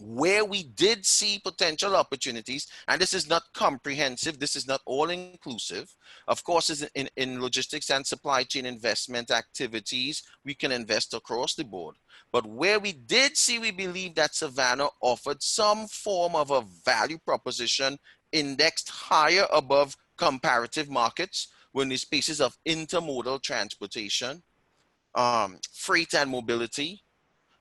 where we did see potential opportunities, and this is not comprehensive, this is not all inclusive. Of course, in logistics and supply chain investment activities, we can invest across the board. But where we did see, we believe that Savannah offered some form of a value proposition indexed higher above comparative markets were in the spaces of intermodal transportation, freight and mobility,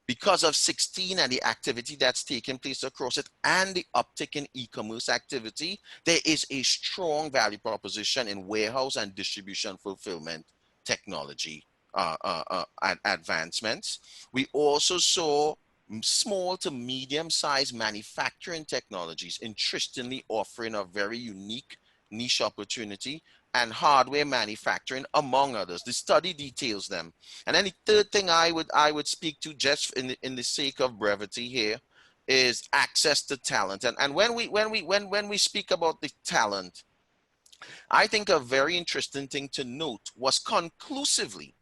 because of 16 and the activity that's taking place across it and the uptick in e-commerce activity, there is a strong value proposition in warehouse and distribution fulfillment technology advancements. We also saw small to medium-sized manufacturing technologies, interestingly offering a very unique niche opportunity, and hardware manufacturing, among others. The study details them. And then the third thing I would speak to, just in the sake of brevity here, is access to talent. And when we speak about the talent, I think a very interesting thing to note was conclusively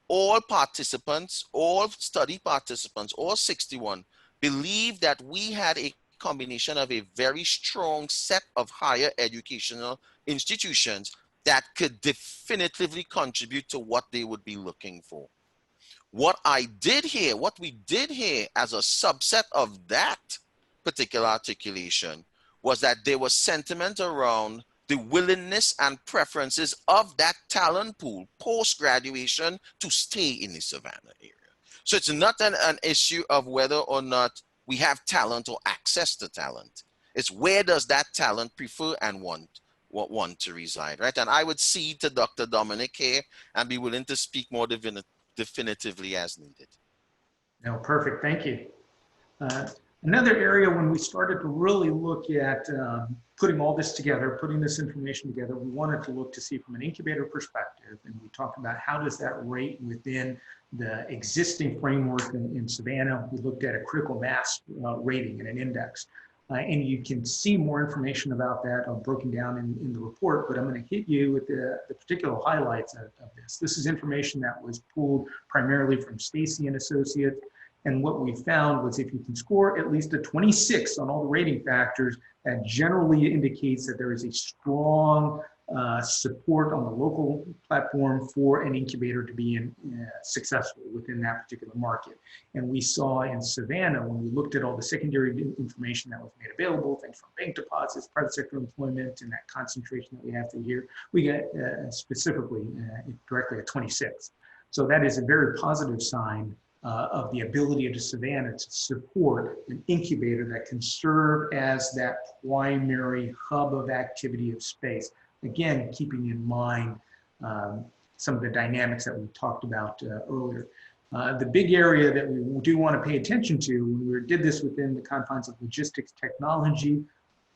all participants, all study participants, all 61, believed that we had a combination of a very strong set of higher educational institutions that could definitively contribute to what they would be looking for. What we did hear as a subset of that particular articulation was that there was sentiment around the willingness and preferences of that talent pool post-graduation to stay in the Savannah area. So it's not an issue of whether or not we have talent or access to talent. It's where does that talent prefer and want to reside, right? And I would cede to Dr. Dominic here and be willing to speak more definitively as needed. No, perfect. Thank you. Another area when we started to really look at putting all this together, putting this information together, we wanted to look to see from an incubator perspective, and we talked about how does that rate within the existing framework in Savannah. We looked at a critical mass rating and an index. And you can see more information about that broken down in the report, but I'm going to hit you with the particular highlights of this. This is information that was pulled primarily from Stacy and Associates. And what we found was if you can score at least a 26 on all the rating factors, that generally indicates that there is a strong support on the local platform for an incubator to be successful within that particular market. And we saw in Savannah, when we looked at all the secondary information that was made available, things from bank deposits, private sector employment, and that concentration that we have through here, we got specifically directly at 26. So that is a very positive sign of the ability of Savannah to support an incubator that can serve as that primary hub of activity of space. Again, keeping in mind some of the dynamics that we talked about earlier. The big area that we do want to pay attention to when we did this within the confines of logistics technology,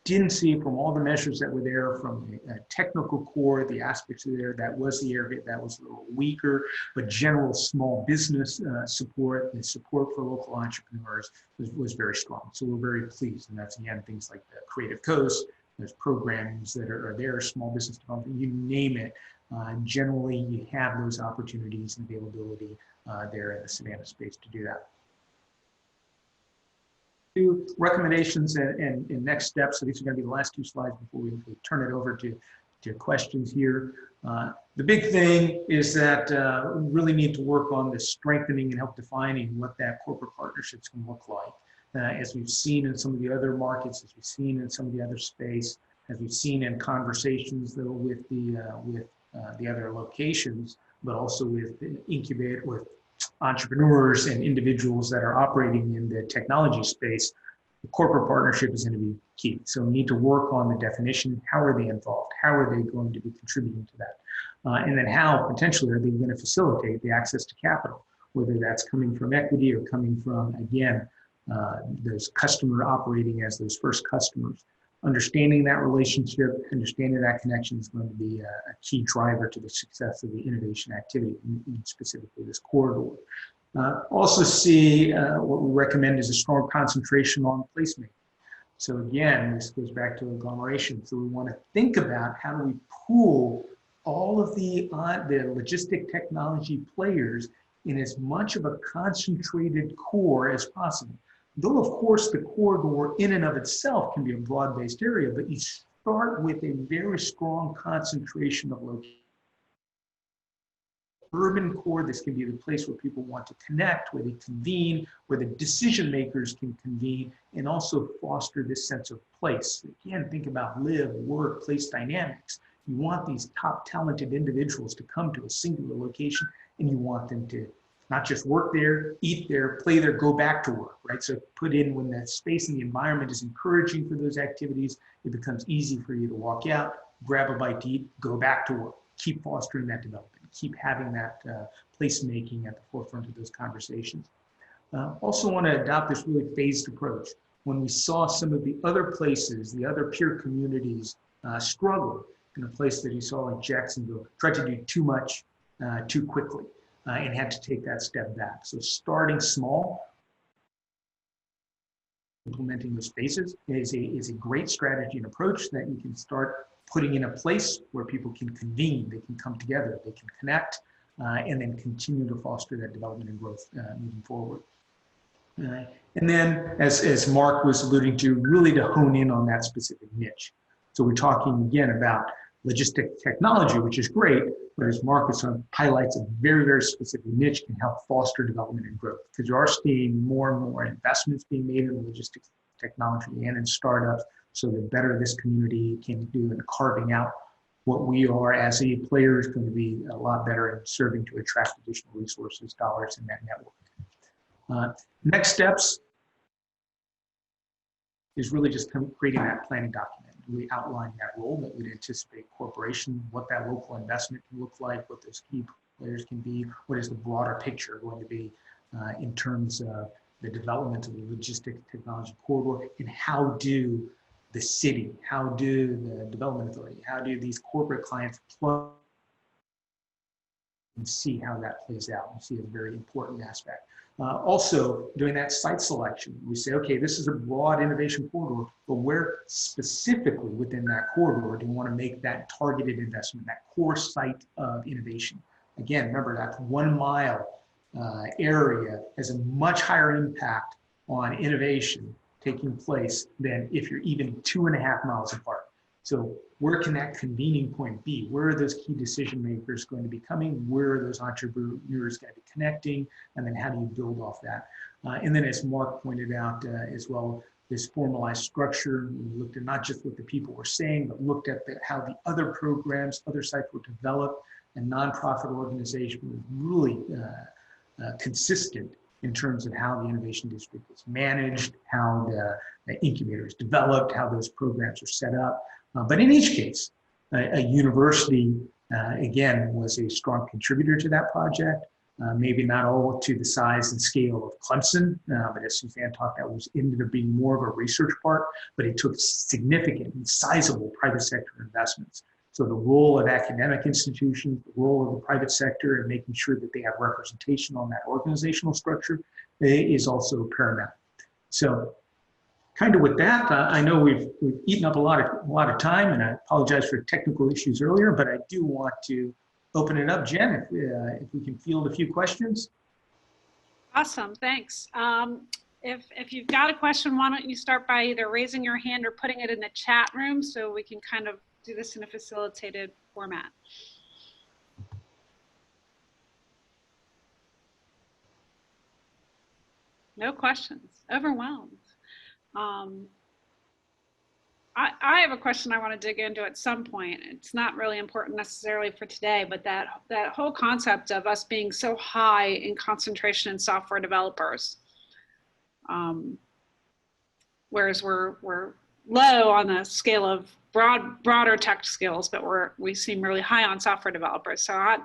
didn't see from all the measures that were there from a technical core, the aspects of there, that was the area that was a little weaker, but general small business support and support for local entrepreneurs was very strong. So we're very pleased. And that's, again, things like the Creative Coast, there's programs that are there, small business development, you name it. Generally, you have those opportunities and availability there in the Savannah space to do that. Two recommendations and next steps. So these are going to be the last two slides before we turn it over to questions here. The big thing is that we really need to work on the strengthening and help defining what that corporate partnerships can look like. As we've seen in some of the other markets, as we've seen in some of the other space, as we've seen in conversations though with the other locations, but also with Incubator, with entrepreneurs and individuals that are operating in the technology space, the corporate partnership is going to be key. So we need to work on the definition. How are they involved? How are they going to be contributing to that? And then how potentially are they going to facilitate the access to capital, whether that's coming from equity or coming from, again, those customer operating as those first customers. Understanding that relationship, understanding that connection is going to be a key driver to the success of the innovation activity, specifically this corridor. Also see what we recommend is a strong concentration on placemaking. So again, this goes back to agglomeration. So we want to think about how do we pool all of the logistic technology players in as much of a concentrated core as possible. Though, of course, the corridor in and of itself can be a broad-based area, but you start with a very strong concentration of locations. Urban core, this can be the place where people want to connect, where they convene, where the decision makers can convene, and also foster this sense of place. Again, think about live, work, place dynamics. You want these top talented individuals to come to a singular location, and you want them to not just work there, eat there, play there, go back to work, right? So put in when that space and the environment is encouraging for those activities, it becomes easy for you to walk out, grab a bite to eat, go back to work, keep fostering that development, keep having that placemaking at the forefront of those conversations. Also want to adopt this really phased approach. When we saw some of the other places, the other peer communities struggle in a place that you saw like Jacksonville, tried to do too much too quickly. And had to take that step back. So starting small, implementing those spaces is a great strategy and approach that you can start putting in a place where people can convene, they can come together, they can connect, and then continue to foster that development and growth moving forward. And then, as Mark was alluding to, really to hone in on that specific niche. So we're talking again about logistic technology, which is great, but as Mark was highlights, a very, very specific niche can help foster development and growth, because you are seeing more and more investments being made in logistics technology and in startups, so the better this community can do in carving out what we are as a player is going to be a lot better in serving to attract additional resources, dollars in that network. Next steps is really just creating that planning document. We outline that role that we'd anticipate corporation, what that local investment can look like, what those key players can be, what is the broader picture going to be in terms of the development of the logistic technology corridor, and how do the city, how do the development authority, how do these corporate clients plug and see how that plays out. We see a very important aspect. Also, doing that site selection, we say, okay, this is a broad innovation corridor, but where specifically within that corridor do you want to make that targeted investment, that core site of innovation? Again, remember that 1 mile area has a much higher impact on innovation taking place than if you're even 2.5 miles apart. So where can that convening point be? Where are those key decision makers going to be coming? Where are those entrepreneurs going to be connecting? And then how do you build off that? And then as Mark pointed out as well, this formalized structure, we looked at not just what the people were saying, but looked at how the other programs, other sites were developed, and nonprofit organization was really consistent in terms of how the innovation district is managed, how the incubator is developed, how those programs are set up. But in each case, a university, again, was a strong contributor to that project. Maybe not all to the size and scale of Clemson, but as Suzanne talked about, ended up being more of a research part, but it took significant and sizable private sector investments. So the role of academic institutions, the role of the private sector, and making sure that they have representation on that organizational structure is also paramount. So kind of with that, I know we've eaten up a lot of time, and I apologize for technical issues earlier, but I do want to open it up. Jen, if we can field a few questions. Awesome, thanks. If you've got a question, why don't you start by either raising your hand or putting it in the chat room so we can kind of do this in a facilitated format. No questions, overwhelmed. I have a question I want to dig into at some point. It's not really important necessarily for today, but that whole concept of us being so high in concentration in software developers, whereas we're low on the scale of broader tech skills, but we seem really high on software developers. So I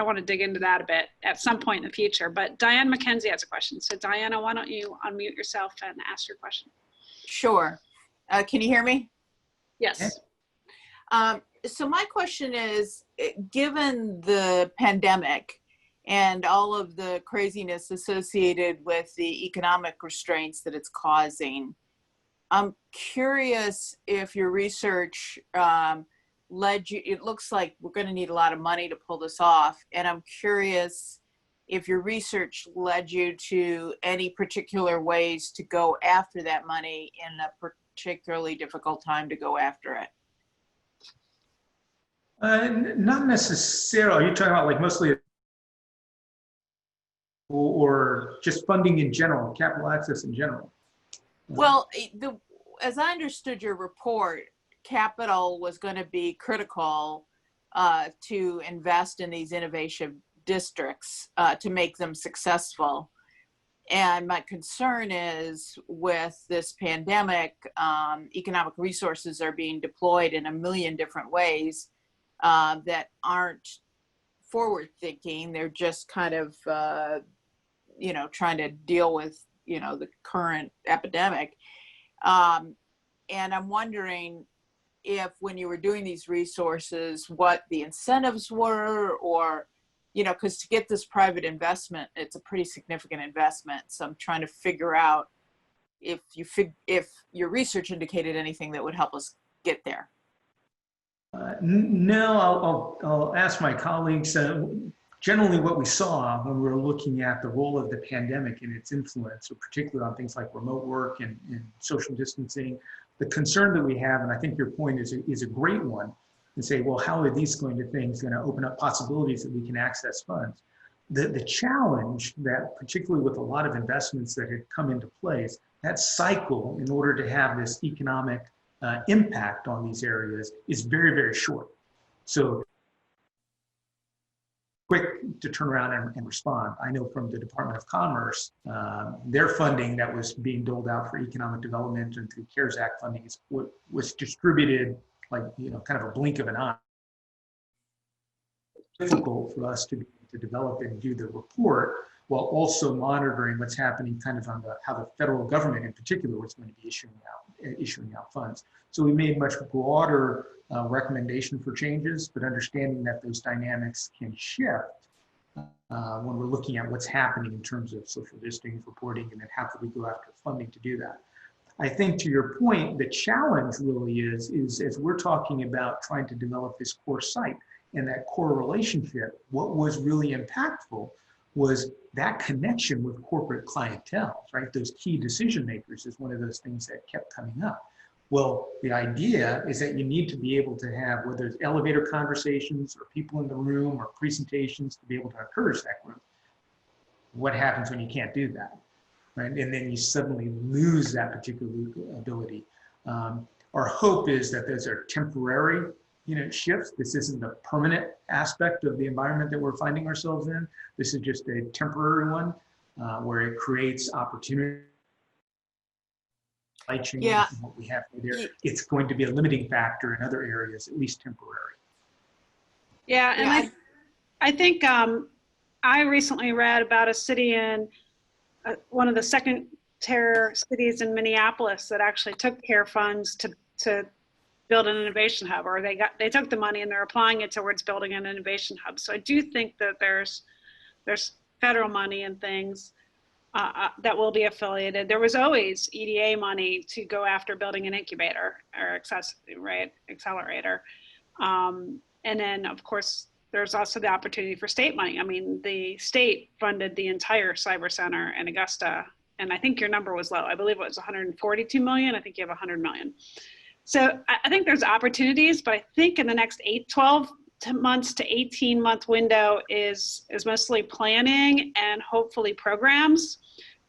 want to dig into that a bit at some point in the future. But Diane McKenzie has a question. So Diana, why don't you unmute yourself and ask your question? Sure. Can you hear me? Yes. So my question is, given the pandemic and all of the craziness associated with the economic restraints that it's causing, I'm curious if your research led you, it looks like we're going to need a lot of money to pull this off. And I'm curious if your research led you to any particular ways to go after that money in a particularly difficult time to go after it. Not necessarily. Are you talking about like mostly or just funding in general, capital access in general? Well, as I understood your report, capital was going to be critical to invest in these innovation districts to make them successful. And my concern is with this pandemic, economic resources are being deployed in a million different ways that aren't forward thinking. They're just kind of, trying to deal with, the current epidemic. And I'm wondering if when you were doing these resources, what the incentives were, or, because to get this private investment, it's a pretty significant investment. So I'm trying to figure out if your research indicated anything that would help us get there. No, I'll ask my colleagues. Generally, what we saw when we were looking at the role of the pandemic and its influence, so particularly on things like remote work and social distancing, the concern that we have, and I think your point is a great one, and say, well, how are these things going to open up possibilities that we can access funds? The challenge that, particularly with a lot of investments that had come into place, that cycle in order to have this economic impact on these areas is very, very short. So quick to turn around and respond. I know from the Department of Commerce, their funding that was being doled out for economic development and through CARES Act funding was distributed like, kind of a blink of an eye. It's difficult for us to develop and do the report while also monitoring what's happening kind of on how the federal government in particular was going to be issuing out funds. So we made much broader recommendation for changes, but understanding that those dynamics can shift when we're looking at what's happening in terms of social distancing reporting, and then how can we go after funding to do that. I think to your point, the challenge really is as we're talking about trying to develop this core site and that core relationship, what was really impactful was that connection with corporate clientele, right? Those key decision makers is one of those things that kept coming up. Well, the idea is that you need to be able to have, whether it's elevator conversations or people in the room or presentations, to be able to encourage that group. What happens when you can't do that, right? And then you suddenly lose that particular ability. Our hope is that those are temporary, shifts. This isn't a permanent aspect of the environment that we're finding ourselves in. This is just a temporary one where it creates opportunity. Yeah. What we have there, it's going to be a limiting factor in other areas, at least temporary. Yeah, and I think I recently read about a city in one of the second-tier cities in Minneapolis that actually took CARE funds to build an innovation hub, or they took the money and they're applying it towards building an innovation hub. So I do think that there's federal money and things that will be affiliated. There was always EDA money to go after building an incubator or accelerator. And then of course, there's also the opportunity for state money. I mean, the state funded the entire cyber center in Augusta, and I think your number was low. I believe it was 142 million. I think you have 100 million. So I think there's opportunities, but I think in the next 12 months to 18-month window is mostly planning and hopefully programs,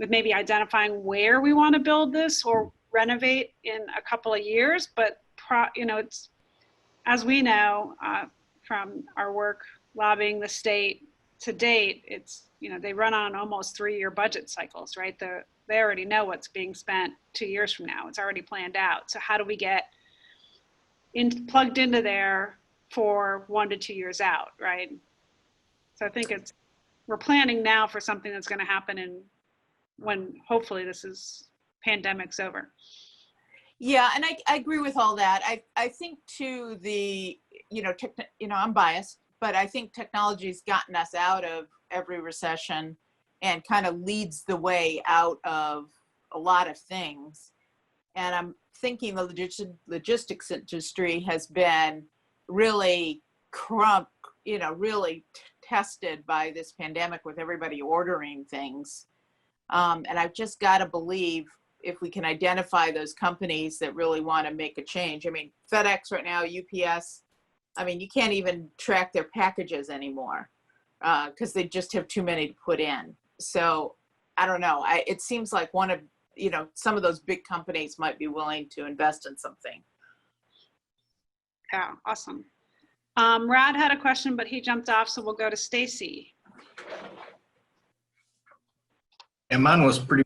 with maybe identifying where we want to build this or renovate in a couple of years. But it's, as we know from our work lobbying the state to date, it's they run on almost 3-year budget cycles, right? They already know what's being spent 2 years from now. It's already planned out. So how do we get plugged into there for 1 to 2 years out, right? So I think we're planning now for something that's going to happen when hopefully pandemic's over. Yeah, and I agree with all that. I think too I'm biased, but I think technology's gotten us out of every recession and kind of leads the way out of a lot of things. And I'm thinking the logistics industry has been really really tested by this pandemic with everybody ordering things. And I've just got to believe if we can identify those companies that really want to make a change. I mean, FedEx right now, UPS, I mean, you can't even track their packages anymore because they just have too many to put in. So I don't know. It seems like some of those big companies might be willing to invest in something. Yeah, awesome. Rad had a question, but he jumped off, so we'll go to Stacy. And mine was pretty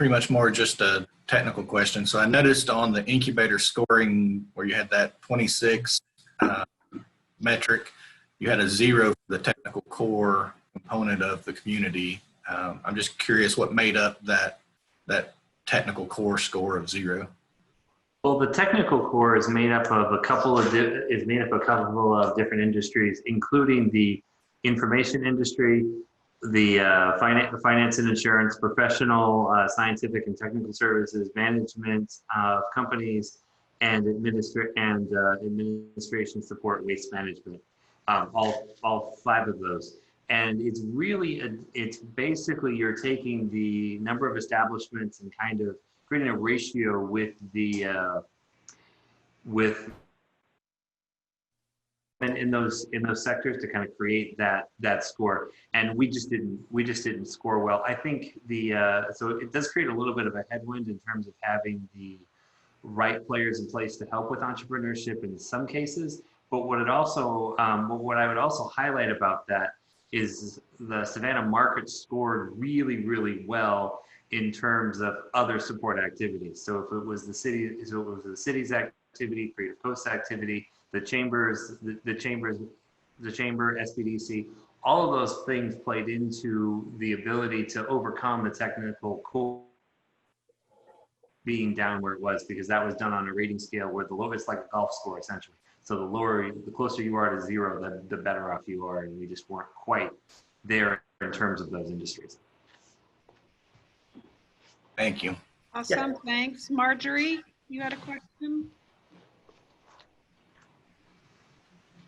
much more just a technical question. So I noticed on the incubator scoring where you had that 26 metric, you had a 0 for the technical core component of the community. I'm just curious what made up that technical core score of 0. Well, the technical core is made up of a couple of different industries, including the information industry, the finance and insurance, professional, scientific and technical services, management of companies, and administration support, waste management. All 5 of those. And it's really, it's basically you're taking the number of establishments and kind of creating a ratio with the in those sectors to kind of create that score. And we just didn't score well. I think so it does create a little bit of a headwind in terms of having the right players in place to help with entrepreneurship in some cases. But what I would also highlight about that is the Savannah market scored really, really well in terms of other support activities. So if it was the city's activity, Creative Coast activity, the chamber, SBDC, all of those things played into the ability to overcome the technical core being down where it was, because that was done on a rating scale where the lowest, like a golf score essentially. So the closer you are to 0, the better off you are, and we just weren't quite there in terms of those industries. Thank you. Awesome, thanks. Marjorie, you had a question?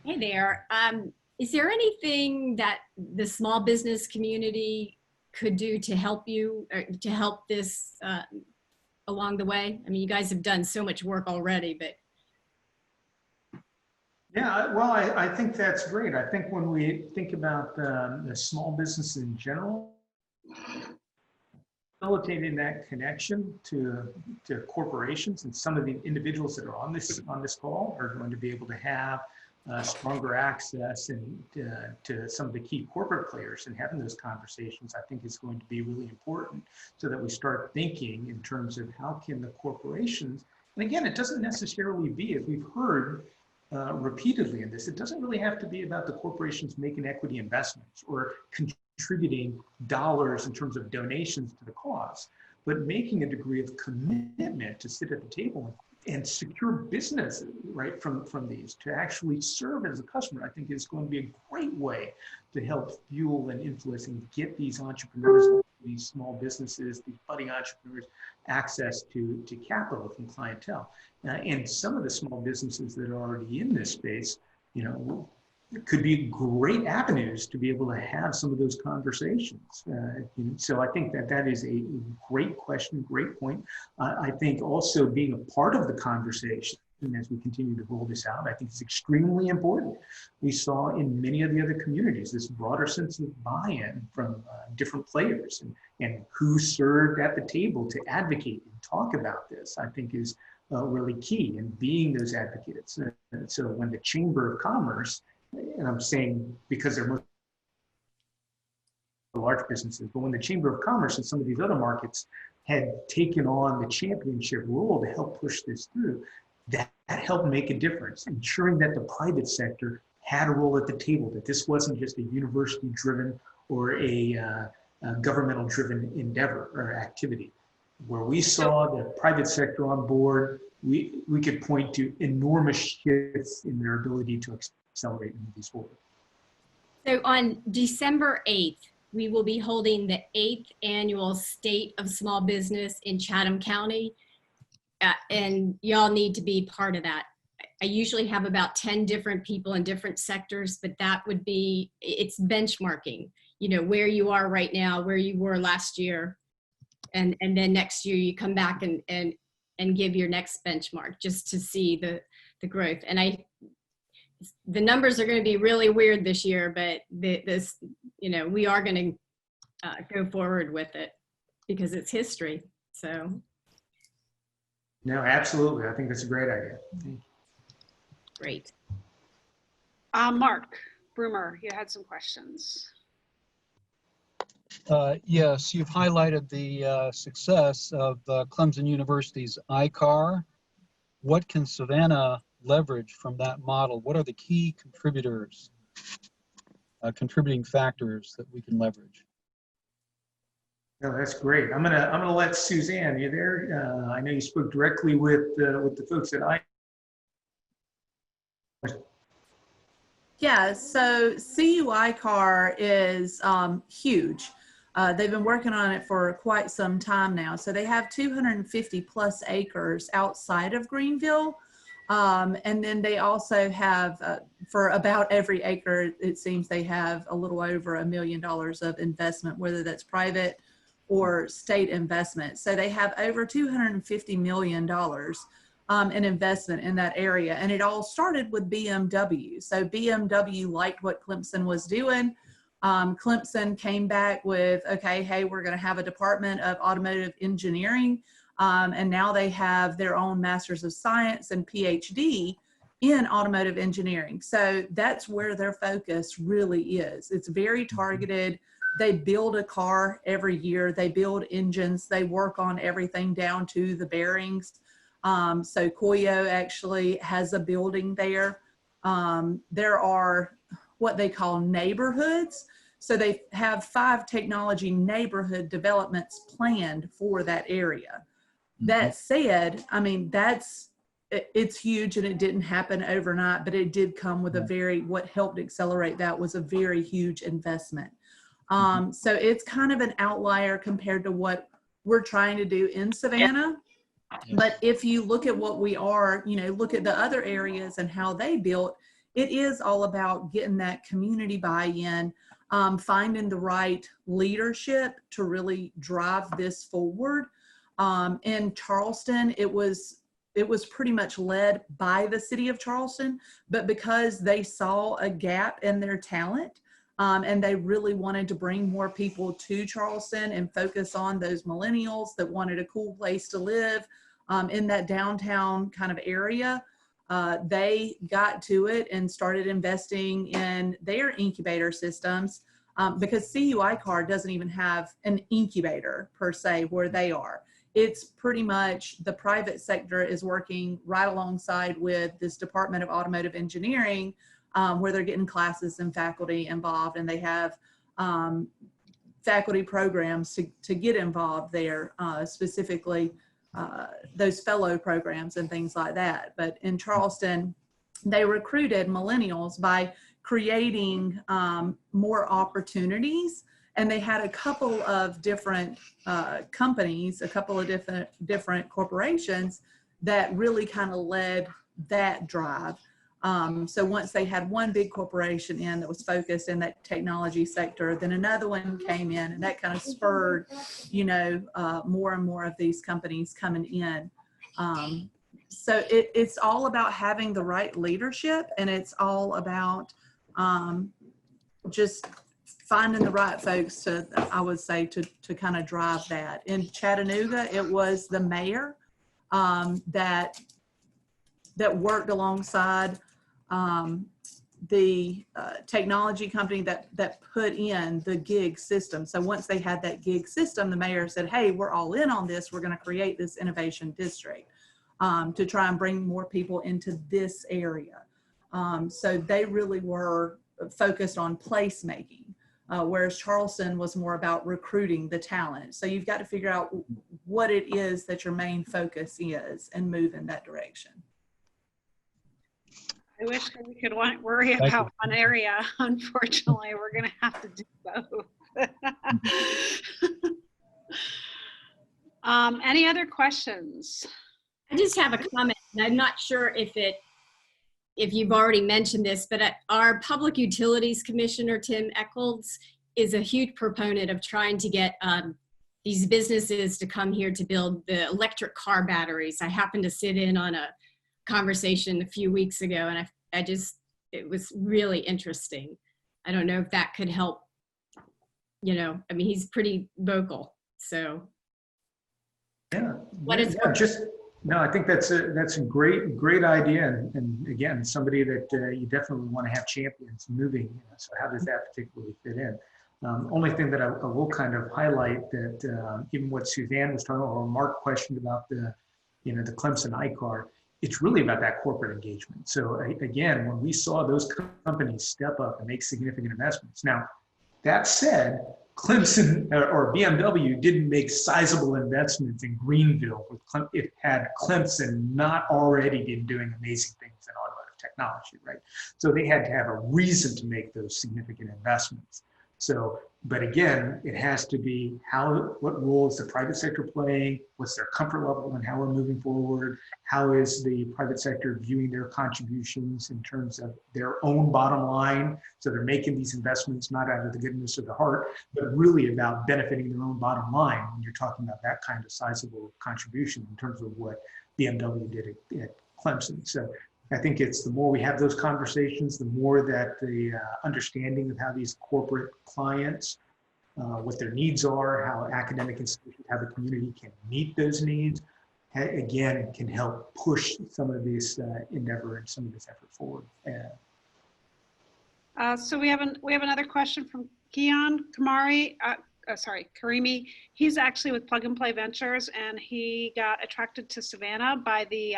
Hey there. Is there anything that the small business community could do to help you, or to help this along the way? I mean, you guys have done so much work already, but. Yeah, well, I think that's great. I think when we think about the small business in general, facilitating that connection to corporations, and some of the individuals that are on this call are going to be able to have stronger access and to some of the key corporate players, and having those conversations, I think, is going to be really important, so that we start thinking in terms of how can the corporations, and again, it doesn't necessarily be, as we've heard repeatedly in this, it doesn't really have to be about the corporations making equity investments or contributing dollars in terms of donations to the cause, but making a degree of commitment to sit at the table and secure business, right, from these, to actually serve as a customer. I think is going to be a great way to help fuel and influence and get these entrepreneurs, these small businesses, these budding entrepreneurs, access to capital from clientele. And some of the small businesses that are already in this space, you know, could be great avenues to be able to have some of those conversations. So I think that is a great question, great point. I think also being a part of the conversation, and as we continue to roll this out, I think it's extremely important. We saw in many of the other communities this broader sense of buy-in from different players, and who served at the table to advocate and talk about this, I think is really key in being those advocates. So when the Chamber of Commerce, and I'm saying because they're most large businesses, but when the Chamber of Commerce and some of these other markets had taken on the championship role to help push this through, that helped make a difference, ensuring that the private sector had a role at the table, that this wasn't just a university-driven or a governmental-driven endeavor or activity. Where we saw the private sector on board, we could point to enormous shifts in their ability to accelerate and move these forward. So on December 8th, we will be holding the 8th annual State of Small Business in Chatham County. And y'all need to be part of that. I usually have about 10 different people in different sectors, but that would be, it's benchmarking, you know, where you are right now, where you were last year. And then next year you come back and give your next benchmark, just to see the growth. And the numbers are going to be really weird this year, but this, you know, we are going to go forward with it because it's history. So. No, absolutely. I think that's a great idea. Great. Mark Broomer, you had some questions. Yes, you've highlighted the success of Clemson University's ICAR. What can Savannah leverage from that model? What are the key contributors, contributing factors that we can leverage? No, that's great. I'm gonna let Suzanne. You there? I know you spoke directly with the folks at ICAR. Yeah, so CUICAR is huge. They've been working on it for quite some time now. So they have 250 plus acres outside of Greenville. And then they also have, for about every acre, it seems they have a little over $1 million of investment, whether that's private or state investment. So they have over $250 million in investment in that area. And it all started with BMW. So BMW liked what Clemson was doing. Clemson came back with, okay, hey, we're going to have a Department of Automotive Engineering. And now they have their own Masters of Science and PhD in automotive engineering. So that's where their focus really is. It's very targeted. They build a car every year. They build engines. They work on everything down to the bearings. So Koyo actually has a building there. There are what they call neighborhoods. So they have 5 technology neighborhood developments planned for that area. That said, I mean, it's huge and it didn't happen overnight, but it did come with a what helped accelerate that was a very huge investment. So it's kind of an outlier compared to what we're trying to do in Savannah. But if you look at what we are, look at the other areas and how they built, it is all about getting that community buy-in, finding the right leadership to really drive this forward. In Charleston, it was pretty much led by the city of Charleston, but because they saw a gap in their talent, and they really wanted to bring more people to Charleston and focus on those millennials that wanted a cool place to live in that downtown kind of area. They got to it and started investing in their incubator systems because CUI card doesn't even have an incubator per se where they are. It's pretty much the private sector is working right alongside with this Department of Automotive Engineering where they're getting classes and faculty involved, and they have faculty programs to get involved there, specifically those fellow programs and things like that. But in Charleston, they recruited millennials by creating more opportunities, and they had a couple of different companies, a couple of different corporations that really kind of led that drive. So once they had one big corporation in that was focused in that technology sector, then another one came in, and that kind of spurred, more and more of these companies coming in. So it's all about having the right leadership, and it's all about just finding the right folks to, I would say, to kind of drive that. In Chattanooga, it was the mayor that worked alongside the technology company that put in the gig system. So once they had that gig system, the mayor said, hey, we're all in on this. We're going to create this innovation district to try and bring more people into this area. So they really were focused on placemaking, whereas Charleston was more about recruiting the talent. So you've got to figure out what it is that your main focus is and move in that direction. I wish we could worry about one area. Unfortunately, we're going to have to do both. Any other questions? I just have a comment, and I'm not sure if you've already mentioned this, but our Public Utilities Commissioner, Tim Echols, is a huge proponent of trying to get these businesses to come here to build the electric car batteries. I happened to sit in on a conversation a few weeks ago, and it was really interesting. I don't know if that could help, I mean, he's pretty vocal, so. Yeah, No, I think that's a great idea, and again, somebody that you definitely want to have champions moving. So how does that particularly fit in? Only thing that I will kind of highlight that even what Suzanne was talking about, or Mark questioned about the Clemson iCar, it's really about that corporate engagement. So again, when we saw those companies step up and make significant investments. Now, that said, Clemson or BMW didn't make sizable investments in Greenville if had Clemson not already been doing amazing things in automotive technology, right? So they had to have a reason to make those significant investments. So, but again, it has to be what role is the private sector playing? What's their comfort level and how we're moving forward? How is the private sector viewing their contributions in terms of their own bottom line? So they're making these investments not out of the goodness of the heart, but really about benefiting their own bottom line when you're talking about that kind of sizable contribution in terms of what BMW did at Clemson. So I think it's the more we have those conversations, the more that the understanding of how these corporate clients, what their needs are, how academic institutions, how the community can meet those needs, again, can help push some of this endeavor and some of this effort forward. So we have another question from Kian Karimi. He's actually with Plug and Play Ventures, and he got attracted to Savannah by the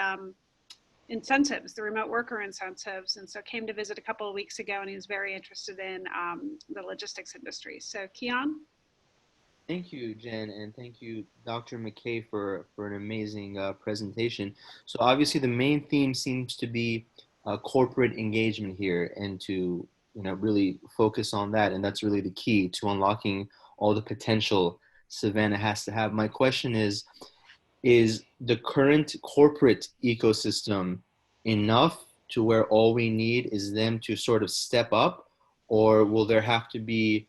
incentives, the remote worker incentives, and so came to visit a couple of weeks ago, and he was very interested in the logistics industry. So Kian? Thank you, Jen, and thank you, Dr. McKay, for an amazing presentation. So obviously the main theme seems to be corporate engagement here, and to really focus on that. And that's really the key to unlocking all the potential Savannah has to have. My question is the current corporate ecosystem enough to where all we need is them to sort of step up, or will there have to be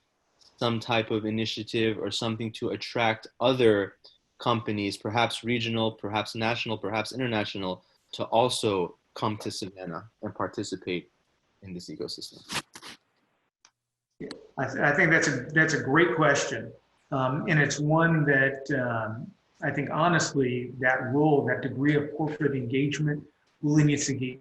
some type of initiative or something to attract other companies, perhaps regional, perhaps national, perhaps international, to also come to Savannah and participate in this ecosystem? I think that's a great question. And it's one that I think honestly, that role, that degree of corporate engagement really needs to get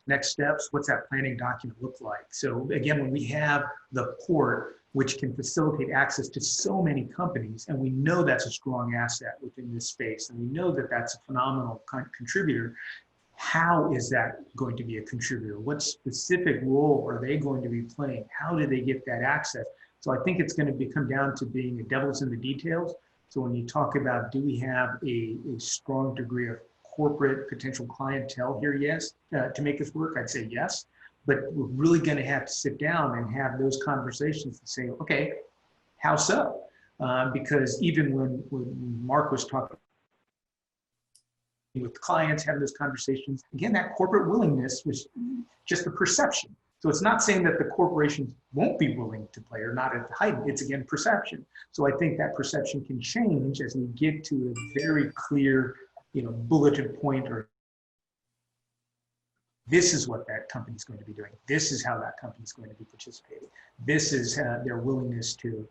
next steps. What's that planning document look like? So again, when we have the port, which can facilitate access to so many companies, and we know that's a strong asset within this space, and we know that that's a phenomenal contributor, how is that going to be a contributor? What specific role are they going to be playing? How do they get that access? So I think it's going to come down to being a devil's in the details. So when you talk about, do we have a strong degree of corporate potential clientele here? Yes, to make this work, I'd say yes. But we're really going to have to sit down and have those conversations and say, okay, how so? Because even when Mark was talking with clients, having those conversations, again, that corporate willingness was just the perception. So it's not saying that the corporations won't be willing to play or not at the height. It's again perception. So I think that perception can change as we get to a very clear, bulleted point, or this is what that company is going to be doing. This is how that company is going to be participating. This is their willingness to,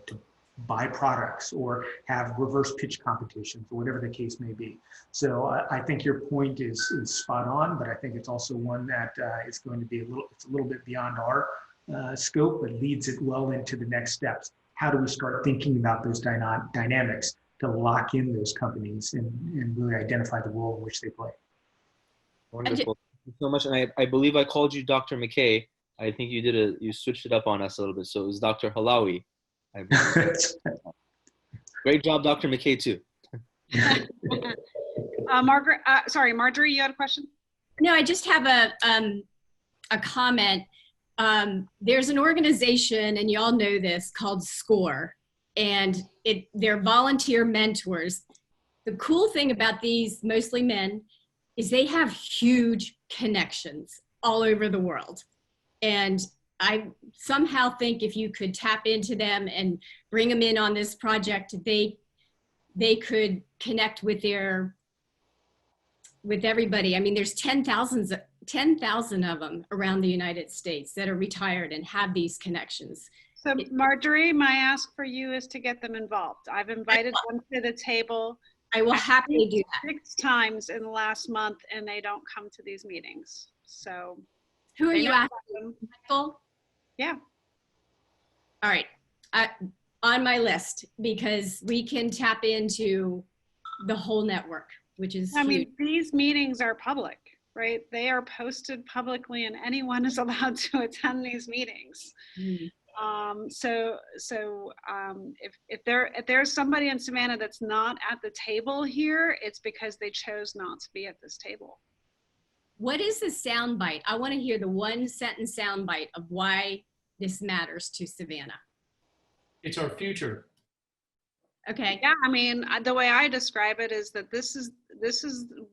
to buy products or have reverse pitch competitions or whatever the case may be. So I think your point is spot on, but I think it's also one that is going to be it's a little bit beyond our scope, but leads it well into the next steps. How do we start thinking about those dynamics to lock in those companies and really identify the role in which they play? Wonderful. Thank you so much. And I believe I called you Dr. McKay. I think you switched it up on us a little bit. So it was Dr. Halawi. Great job, Dr. McKay, too. Marjorie, you had a question? No, I just have a comment. There's an organization, and y'all know this, called SCORE, and they're volunteer mentors. The cool thing about these, mostly men, is they have huge connections all over the world. And I somehow think if you could tap into them and bring them in on this project, they could connect with everybody. I mean, there's 10,000 of them around the United States that are retired and have these connections. So Marjorie, my ask for you is to get them involved. I've invited them to the table. I will happily do that. 6 times in the last month, and they don't come to these meetings. So who are you asking, Michael? Yeah. All right. On my list, because we can tap into the whole network, which is I mean, these meetings are public, right? They are posted publicly, and anyone is allowed to attend these meetings. If there's somebody in Savannah that's not at the table here, it's because they chose not to be at this table. What is the soundbite? I want to hear the 1-sentence soundbite of why this matters to Savannah. It's our future. Okay. Yeah, I mean, the way I describe it is that this is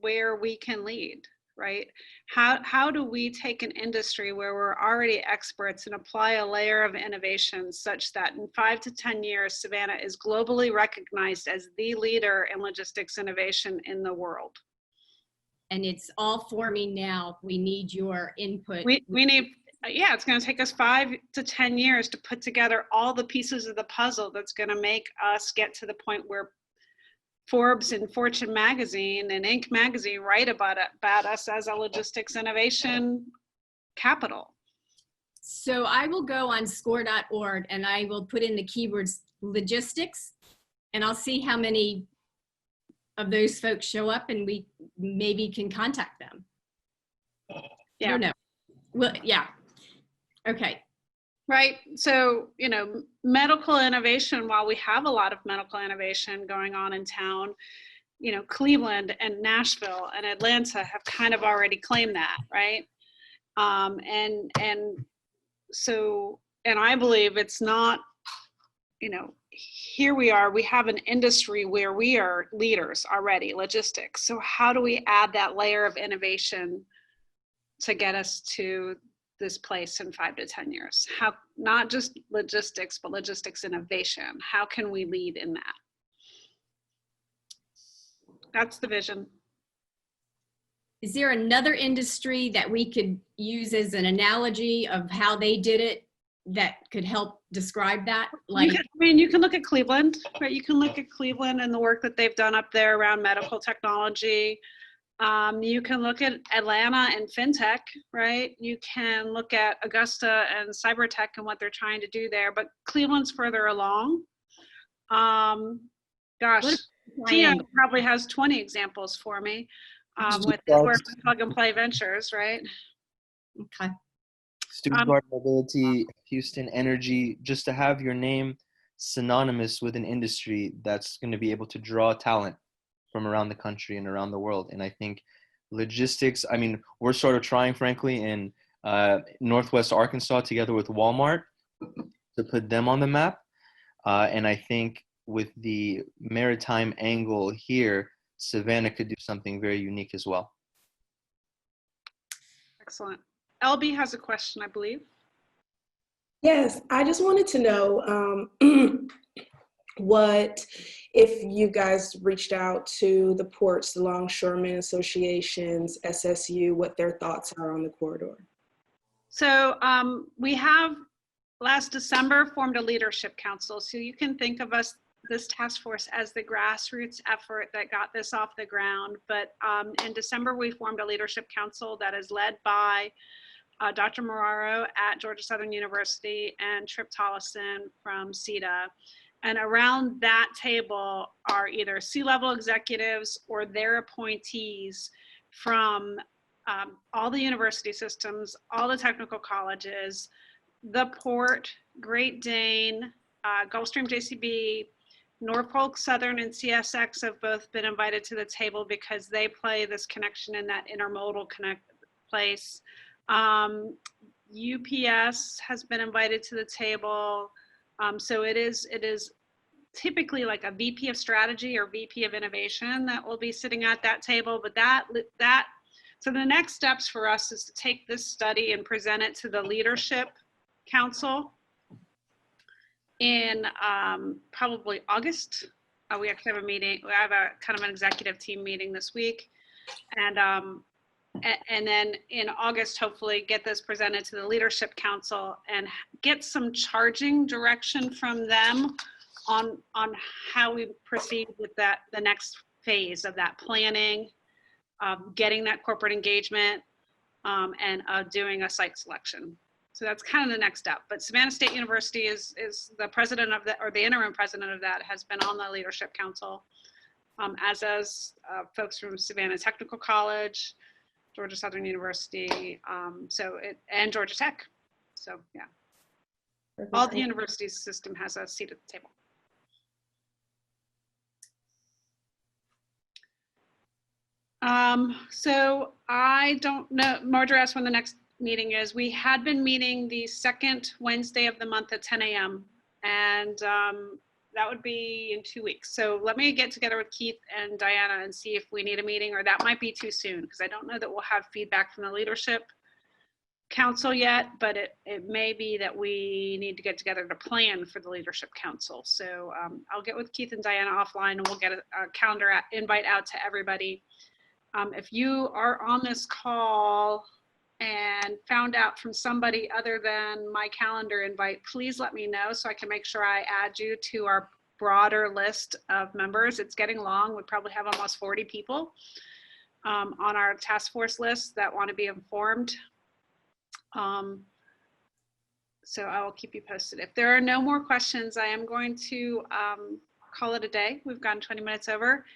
where we can lead, right? How do we take an industry where we're already experts and apply a layer of innovation such that in 5 to 10 years, Savannah is globally recognized as the leader in logistics innovation in the world? And it's all forming now. We need your input. We need, yeah, it's going to take us 5 to 10 years to put together all the pieces of the puzzle that's going to make us get to the point where Forbes and Fortune magazine and Inc. magazine write about us as a logistics innovation capital. So I will go on score.org and I will put in the keywords logistics, and I'll see how many of those folks show up, and we maybe can contact them. Yeah. I don't know. Well, yeah. Okay. Right. So, medical innovation, while we have a lot of medical innovation going on in town, Cleveland and Nashville and Atlanta have kind of already claimed that, right? And so, and I believe it's not, you know, here we are, we have an industry where we are leaders already, logistics. So how do we add that layer of innovation to get us to this place in 5 to 10 years? How, not just logistics, but logistics innovation. How can we lead in that? That's the vision. Is there another industry that we could use as an analogy of how they did it that could help describe that? Like, I mean, you can look at Cleveland, right? You can look at Cleveland and the work that they've done up there around medical technology. You can look at Atlanta and fintech, right? You can look at Augusta and cyber tech and what they're trying to do there, but Cleveland's further along. Gosh, Tia probably has 20 examples for me with Plug and Play Ventures, right? Okay. Student Guard Mobility, Houston Energy, just to have your name synonymous with an industry that's going to be able to draw talent from around the country and around the world. And I think logistics, I mean, we're sort of trying, frankly, in Northwest Arkansas together with Walmart to put them on the map. And I think with the maritime angle here, Savannah could do something very unique as well. Excellent. LB has a question, I believe. Yes, I just wanted to know what, if you guys reached out to the ports, the longshoremen associations, SSU, what their thoughts are on the corridor. So we have last December formed a leadership council. So you can think of us, this task force, as the grassroots effort that got this off the ground. But in December, we formed a leadership council that is led by Dr. Moraro at Georgia Southern University and Trip Tollison from CETA. And around that table are either C-level executives or their appointees from all the university systems, all the technical colleges, the port, Great Dane, Gulfstream JCB, Norfolk Southern and CSX have both been invited to the table because they play this connection in that intermodal place. UPS has been invited to the table. So it is typically like a VP of strategy or VP of innovation that will be sitting at that table. But so the next steps for us is to take this study and present it to the leadership council in probably August. We actually have a meeting. We have a kind of an executive team meeting this week. And then in August, hopefully get this presented to the leadership council and get some charging direction from them on how we proceed with the next phase of that planning, getting that corporate engagement, and doing a site selection. So that's kind of the next step. But Savannah State University is the president of that, or the interim president of that, has been on the leadership council, as folks from Savannah Technical College, Georgia Southern University, and Georgia Tech. So yeah, all the university system has a seat at the table. So I don't know, Marjorie asked when the next meeting is. We had been meeting the second Wednesday of the month at 10 a.m. and that would be in 2 weeks. So let me get together with Keith and Diana and see if we need a meeting, or that might be too soon because I don't know that we'll have feedback from the leadership council yet, but it may be that we need to get together to plan for the leadership council. So I'll get with Keith and Diana offline and we'll get a calendar invite out to everybody. If you are on this call and found out from somebody other than my calendar invite, please let me know so I can make sure I add you to our broader list of members. It's getting long. We probably have almost 40 people on our task force list that want to be informed. So I will keep you posted. If there are no more questions, I am going to call it a day. We've gone 20 minutes over.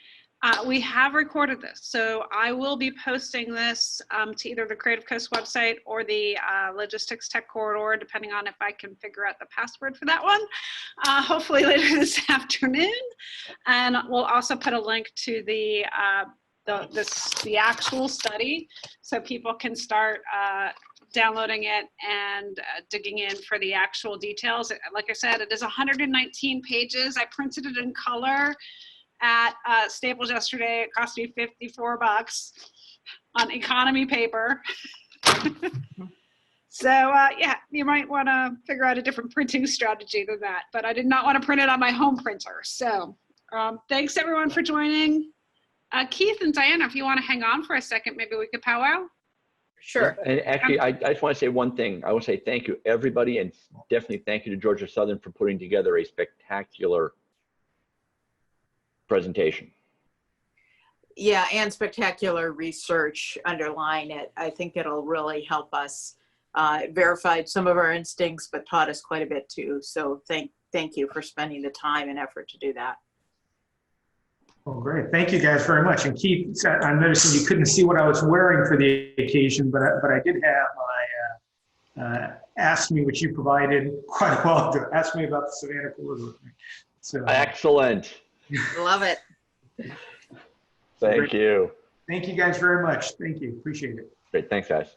We have recorded this, so I will be posting this to either the Creative Coast website or the Logistics Tech Corridor, depending on if I can figure out the password for that one, hopefully later this afternoon. And we'll also put a link to the the actual study, so people can start downloading it and digging in for the actual details. Like I said, it is 119 pages. I printed it in color at Staples yesterday. It cost me $54 on economy paper. So yeah, you might want to figure out a different printing strategy than that, but I did not want to print it on my home printer. So thanks everyone for joining. Keith and Diana, if you want to hang on for a second, maybe we could powwow. Sure. And actually, I just want to say one thing. I want to say thank you, everybody, and definitely thank you to Georgia Southern for putting together a spectacular presentation. Yeah, and spectacular research underlying it. I think it'll really help us verify some of our instincts, but taught us quite a bit too. So thank you for spending the time and effort to do that. Well, great. Thank you guys very much. And Keith, I'm noticing you couldn't see what I was wearing for the occasion, but I did have my Ask Me, which you provided quite a while ago. Ask Me about the Savannah Corridor. So, excellent. Love it. Thank you. Thank you guys very much. Thank you. Appreciate it. Great. Thanks, guys.